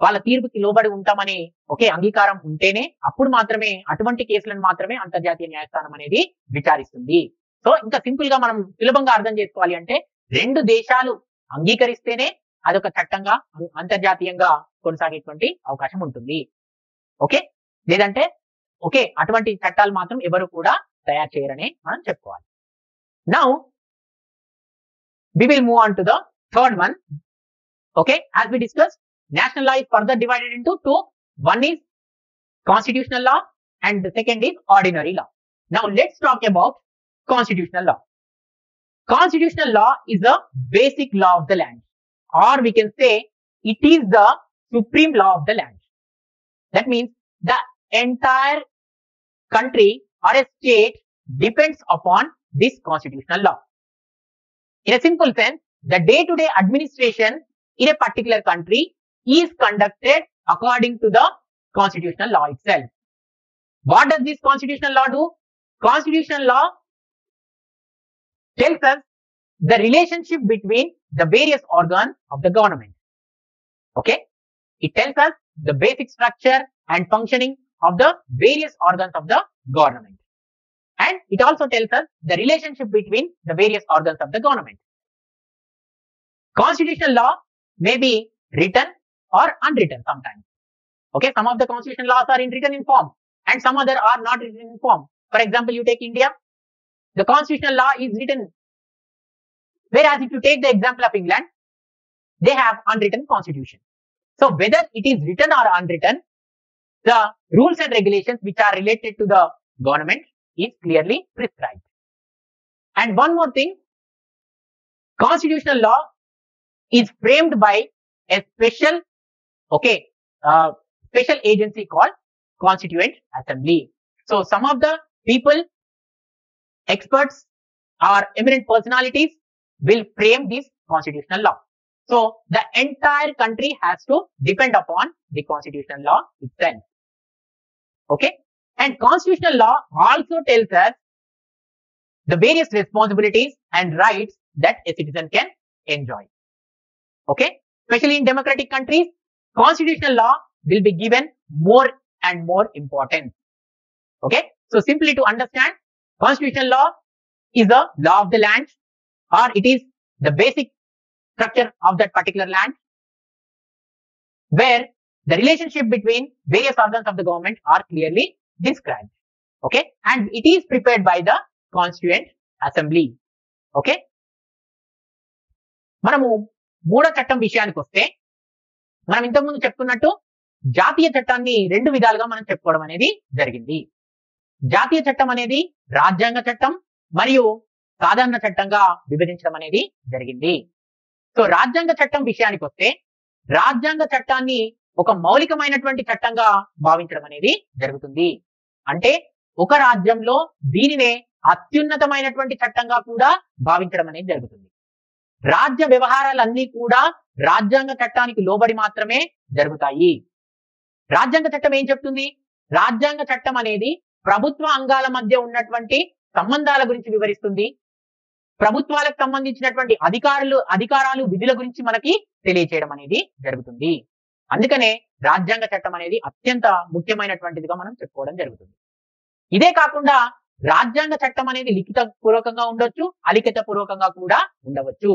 వాళ్ళ తీర్పుకి లోబడి ఉంటామని ఒకే అంగీకారం ఉంటేనే అప్పుడు మాత్రమే అటువంటి కేసులను మాత్రమే అంతర్జాతీయ న్యాయస్థానం అనేది విచారిస్తుంది. సో ఇంకా సింపుల్ గా మనం సులభంగా అర్థం చేసుకోవాలి అంటే రెండు దేశాలు అంగీకరిస్తేనే అదొక చట్టంగా అంతర్జాతీయంగా కొనసాగేటువంటి అవకాశం ఉంటుంది. ఓకే, లేదంటే ఓకే అటువంటి చట్టాలు మాత్రం ఎవరు కూడా తయారు చేయరని మనం చెప్పుకోవాలి. Now we will move on to the third one. Okay, as we discussed, national law is further divided into two. One is constitutional law and the second is ordinary law. Now let's talk about constitutional law. Constitutional law is the basic law of the land, or we can say it is the supreme law of the land. That means the entire country or a state depends upon this constitutional law. In a simple sense, the day-to-day administration in a particular country is conducted according to the constitutional law itself. What does this constitutional law do? Constitutional law tells us the relationship between the various organs of the government. Okay, it tells us the basic structure and functioning of the various organs of the government. And it also tells us the relationship between the various organs of the government. Constitutional law may be written or unwritten sometimes. Okay, some of the constitutional laws are in written in form and some other are not written in form. For example, you take India, the constitutional law is written. Whereas if you take the example of England, they have unwritten constitution. So whether it is written or unwritten, the rules and regulations which are related to the government is clearly prescribed. And one more thing, constitutional law is framed by a special, special agency called Constituent Assembly. So some of the people, experts or eminent personalities will frame this constitutional law. So the entire country has to depend upon the constitutional law itself. Okay, and constitutional law also tells us the various responsibilities and rights that a citizen can enjoy. Okay, especially in democratic countries, constitutional law will be given more and more importance. Okay, so simply to understand, constitutional law is the law of the land, or it is the basic structure of that particular land, where the relationship between various organs of the government are clearly described. Okay, and it is prepared by the Constituent Assembly. Okay, మనము మూడో చట్టం విషయానికి వస్తే, మనం ఇంతకుముందు చెప్పుకున్నట్టు జాతీయ చట్టాన్ని రెండు విధాలుగా మనం చెప్పుకోవడం అనేది జరిగింది. జాతీయ చట్టం అనేది రాజ్యాంగ చట్టం మరియు సాధారణ చట్టంగా విభజించడం అనేది జరిగింది. సో రాజ్యాంగ చట్టం విషయానికి వస్తే, రాజ్యాంగ చట్టాన్ని ఒక మౌలికమైనటువంటి చట్టంగా భావించడం అనేది జరుగుతుంది. అంటే ఒక రాజ్యంలో దీనినే అత్యున్నతమైనటువంటి చట్టంగా కూడా భావించడం అనేది జరుగుతుంది. రాజ్య వ్యవహారాలన్నీ కూడా రాజ్యాంగ చట్టానికి లోబడి మాత్రమే జరుగుతాయి. రాజ్యాంగ చట్టం ఏం చెప్తుంది? రాజ్యాంగ చట్టం అనేది ప్రభుత్వ అంగాల మధ్య ఉన్నటువంటి సంబంధాల గురించి వివరిస్తుంది. ప్రభుత్వాలకు సంబంధించినటువంటి అధికారాలు విధుల గురించి మనకి తెలియచేయడం అనేది జరుగుతుంది. అందుకనే రాజ్యాంగ చట్టం అనేది అత్యంత ముఖ్యమైనటువంటిదిగా మనం చెప్పుకోవడం జరుగుతుంది. ఇదే కాకుండా రాజ్యాంగ చట్టం అనేది లిఖిత పూర్వకంగా ఉండొచ్చు, అలిఖిత పూర్వకంగా కూడా ఉండవచ్చు.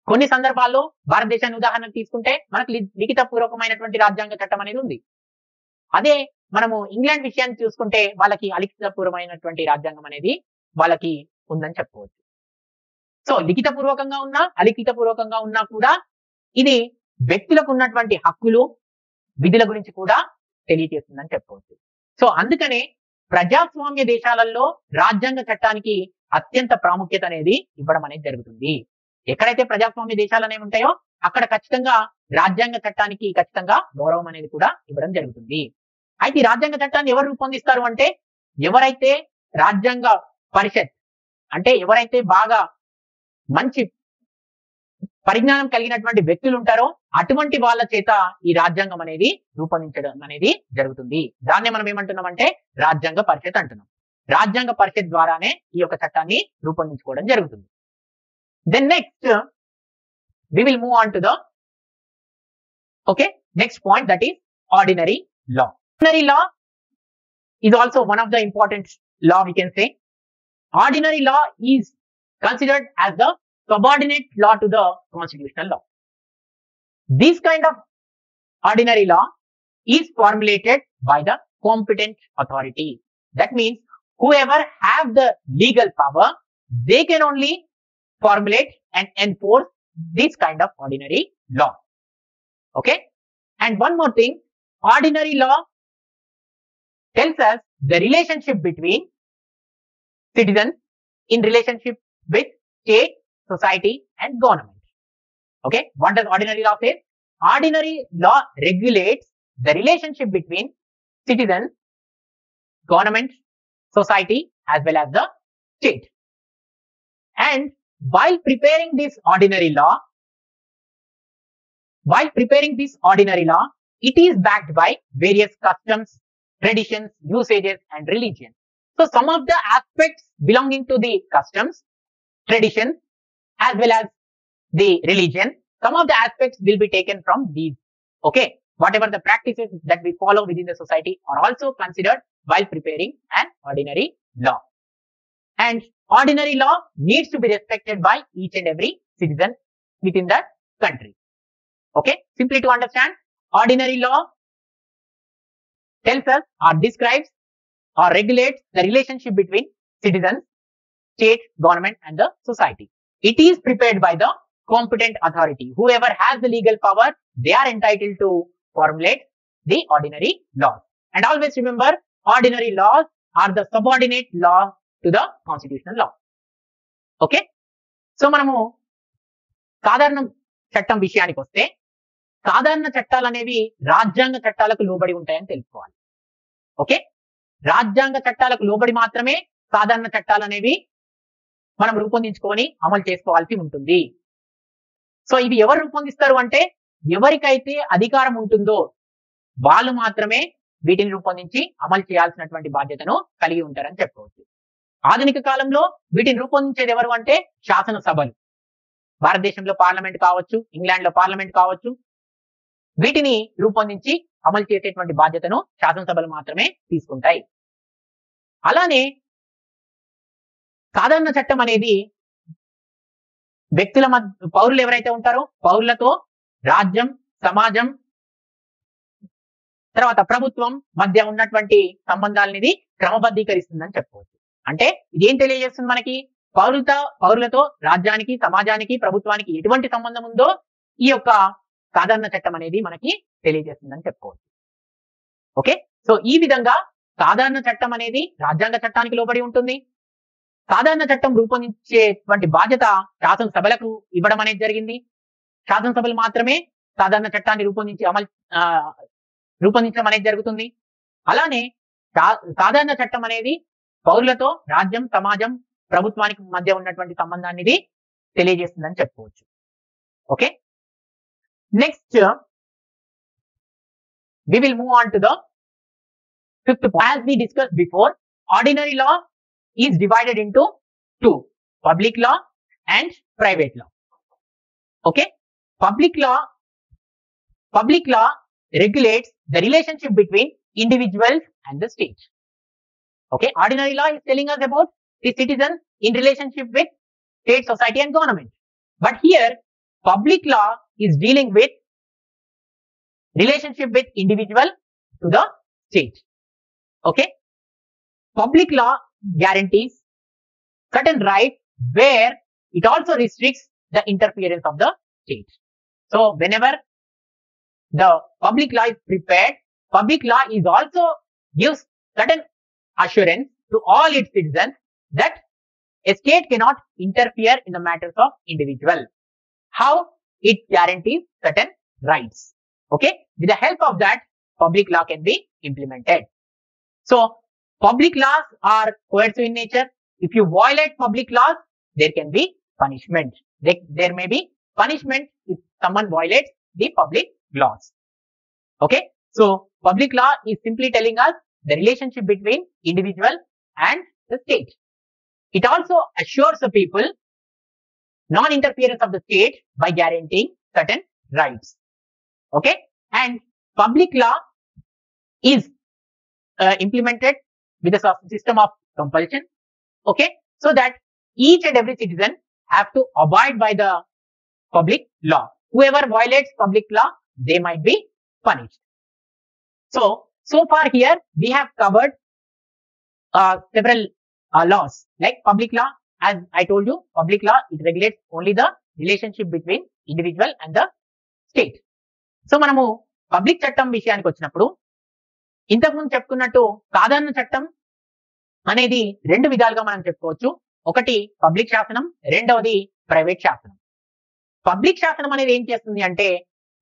కొన్ని సందర్భాల్లో భారతదేశాన్ని ఉదాహరణకు తీసుకుంటే మనకు లిఖిత పూర్వకమైనటువంటి రాజ్యాంగ చట్టం అనేది ఉంది. అదే మనము ఇంగ్లాండ్ విషయాన్ని చూసుకుంటే వాళ్ళకి అలిఖిత పూర్వమైనటువంటి రాజ్యాంగం అనేది వాళ్ళకి ఉందని చెప్పుకోవచ్చు. సో లిఖిత పూర్వకంగా ఉన్నా అలిఖిత పూర్వకంగా ఉన్నా కూడా ఇది వ్యక్తులకు ఉన్నటువంటి హక్కులు విధుల గురించి కూడా తెలియజేస్తుందని చెప్పుకోవచ్చు. సో అందుకనే ప్రజాస్వామ్య దేశాలలో రాజ్యాంగ చట్టానికి అత్యంత ప్రాముఖ్యత అనేది ఇవ్వడం అనేది జరుగుతుంది. ఎక్కడైతే ప్రజాస్వామ్య దేశాలు అనేవి ఉంటాయో అక్కడ ఖచ్చితంగా రాజ్యాంగ చట్టానికి ఖచ్చితంగా గౌరవం అనేది కూడా ఇవ్వడం జరుగుతుంది. అయితే ఈ రాజ్యాంగ చట్టాన్ని ఎవరు రూపొందిస్తారు అంటే, ఎవరైతే రాజ్యాంగ పరిషత్ అంటే ఎవరైతే బాగా మంచి పరిజ్ఞానం కలిగినటువంటి వ్యక్తులు ఉంటారో అటువంటి వాళ్ళ చేత ఈ రాజ్యాంగం అనేది రూపొందించడం అనేది జరుగుతుంది. దాన్నే మనం ఏమంటున్నామంటే రాజ్యాంగ పరిషత్ అంటున్నాం. రాజ్యాంగ పరిషత్ ద్వారానే ఈ యొక్క చట్టాన్ని రూపొందించుకోవడం జరుగుతుంది. Then next we will move on to the Okay. Next point, that is ordinary law. Ordinary law is also one of the important law, we can say. Ordinary law is considered as the subordinate law to the constitutional law. This kind of ordinary law is formulated by the competent authority. That means whoever have the legal power, they can only formulate and enforce this kind of ordinary law. Okay. And one more thing, ordinary law tells us the relationship between citizens in relationship with state, society and government. Okay. What does ordinary law say? Ordinary law regulates the relationship between citizens, government, society as well as the state. And while preparing this ordinary law, it is backed by various customs, traditions, usages and religion. So some of the aspects belonging to the customs, traditions as well as the religion, some of the aspects will be taken from these. Okay. Whatever the practices that we follow within the society are also considered while preparing an ordinary law. And ordinary law needs to be respected by each and every citizen within the country. Okay. Simply to understand, ordinary law tells us or describes or regulates the relationship between citizens, state, government and the society. It is prepared by the competent authority. Whoever has the legal power, they are entitled to formulate the ordinary laws. And always remember, ordinary laws are the subordinate law to the constitutional law. Okay. So మనము సాధారణ చట్టం విషయానికి వస్తే, సాధారణ చట్టాలు అనేవి రాజ్యాంగ చట్టాలకు లోబడి ఉంటాయని తెలుసుకోవాలి. ఓకే. రాజ్యాంగ చట్టాలకు లోబడి మాత్రమే సాధారణ చట్టాలు అనేవి మనం రూపొందించుకొని అమలు చేసుకోవాల్సి ఉంటుంది. సో ఇవి ఎవరు రూపొందిస్తారు అంటే, ఎవరికైతే అధికారం ఉంటుందో వాళ్ళు మాత్రమే వీటిని రూపొందించి అమలు చేయాల్సినటువంటి బాధ్యతను కలిగి ఉంటారని చెప్పుకోవచ్చు. ఆధునిక కాలంలో వీటిని రూపొందించేది ఎవరు అంటే శాసనసభలు. భారతదేశంలో పార్లమెంట్ కావచ్చు, ఇంగ్లాండ్ లో పార్లమెంట్ కావచ్చు, వీటిని రూపొందించి అమలు చేసేటువంటి బాధ్యతను శాసనసభలు మాత్రమే తీసుకుంటాయి. అలానే సాధారణ చట్టం అనేది వ్యక్తుల పౌరులు ఎవరైతే ఉంటారో పౌరులతో రాజ్యం, సమాజం, తర్వాత ప్రభుత్వం మధ్య ఉన్నటువంటి సంబంధాలనేది క్రమబద్ధీకరిస్తుందని చెప్పుకోవచ్చు. అంటే ఇదేం తెలియజేస్తుంది మనకి? పౌరులతో రాజ్యానికి, సమాజానికి, ప్రభుత్వానికి ఎటువంటి సంబంధం ఉందో ఈ యొక్క సాధారణ చట్టం అనేది మనకి తెలియజేస్తుందని చెప్పుకోవచ్చు. ఓకే. సో ఈ విధంగా సాధారణ చట్టం అనేది రాజ్యాంగ చట్టానికి లోబడి ఉంటుంది. సాధారణ చట్టం రూపొందించేటువంటి బాధ్యత శాసనసభలకు ఇవ్వడం అనేది జరిగింది. శాసనసభలు మాత్రమే సాధారణ చట్టాన్ని రూపొందించడం అనేది జరుగుతుంది. అలానే సాధారణ చట్టం అనేది పౌరులతో రాజ్యం, సమాజం, ప్రభుత్వానికి మధ్య ఉన్నటువంటి సంబంధాన్ని ఇది తెలియజేస్తుందని చెప్పుకోవచ్చు. Okay. Next we will move on to the fifth point. As we discussed before, ordinary law is divided into two: public law and private law. Okay. Public law regulates the relationship between individuals and the state. Okay. Ordinary law is telling us about the citizens in relationship with state, society and government. But here public law is dealing with relationship with individual to the state. Okay. Public law guarantees certain rights where it also restricts the interference of the state. So whenever the public law is prepared, public law is also gives certain assurance to all its citizens that a state cannot interfere in the matters of individual. How? It guarantees certain rights. Okay. With the help of that, public law can be implemented. So public laws are coercive in nature. If you violate public laws, there can be punishment. There may be punishment if someone violates the public laws. Okay. So public law is simply telling us the relationship between individual and the state. It also assures the people non-interference of the state by guaranteeing certain rights. Okay. and public law is implemented with a system of compulsion, okay, so that each and every citizen have to abide by the public law. Whoever violates public law, they might be punished. So far here we have covered several laws like public law. As I told you, public law, it regulates only the relationship between individual and the state. So మనము public చట్టం విషయానికి వచ్చినప్పుడు ఇంతకుముందు చెప్పుకున్నట్టు సాధారణ చట్టం అనేది రెండు విధాలుగా మనం చెప్పుకోవచ్చు. ఒకటి పబ్లిక్ శాసనం, రెండవది ప్రైవేట్ శాసనం. పబ్లిక్ శాసనం అనేది ఏం చేస్తుంది అంటే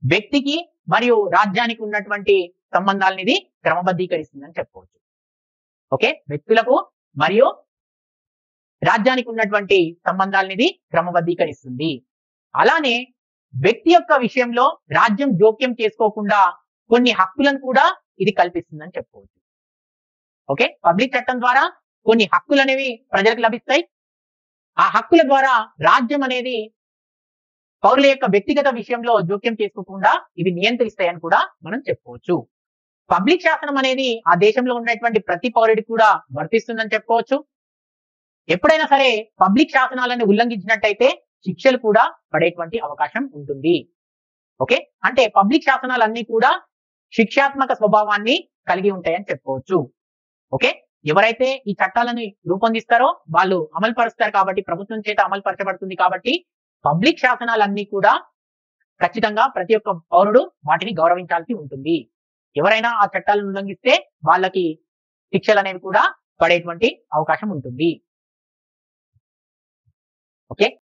వ్యక్తికి మరియు రాజ్యానికి ఉన్నటువంటి సంబంధాలను ఇది క్రమబద్ధీకరిస్తుంది అని చెప్పుకోవచ్చు. ఓకే, వ్యక్తులకు మరియు రాజ్యానికి ఉన్నటువంటి సంబంధాలను ఇది క్రమబద్ధీకరిస్తుంది. అలానే వ్యక్తి యొక్క విషయంలో రాజ్యం జోక్యం చేసుకోకుండా కొన్ని హక్కులను కూడా ఇది కల్పిస్తుందని చెప్పుకోవచ్చు. ఓకే, పబ్లిక్ చట్టం ద్వారా కొన్ని హక్కులు అనేవి ప్రజలకు లభిస్తాయి. ఆ హక్కుల ద్వారా రాజ్యం అనేది పౌరుల యొక్క వ్యక్తిగత విషయంలో జోక్యం చేసుకోకుండా ఇవి నియంత్రిస్తాయని కూడా మనం చెప్పుకోవచ్చు. పబ్లిక్ శాసనం అనేది ఆ దేశంలో ఉన్నటువంటి ప్రతి పౌరుడికి కూడా వర్తిస్తుందని చెప్పుకోవచ్చు. ఎప్పుడైనా సరే పబ్లిక్ శాసనాలను ఉల్లంఘించినట్టయితే శిక్షలు కూడా పడేటువంటి అవకాశం ఉంటుంది. ఓకే, అంటే పబ్లిక్ శాసనాలన్నీ కూడా శిక్షాత్మక స్వభావాన్ని కలిగి ఉంటాయని చెప్పుకోవచ్చు. ఓకే, ఎవరైతే ఈ చట్టాలను రూపొందిస్తారో వాళ్ళు అమలు పరుస్తారు కాబట్టి, ప్రభుత్వం చేత అమలు పరచబడుతుంది కాబట్టి పబ్లిక్ శాసనాలన్నీ కూడా ఖచ్చితంగా ప్రతి ఒక్క పౌరుడు వాటిని గౌరవించాల్సి ఉంటుంది. ఎవరైనా ఆ చట్టాలను ఉల్లంఘిస్తే వాళ్ళకి శిక్షలు అనేవి కూడా పడేటువంటి అవకాశం ఉంటుంది. ఓకే.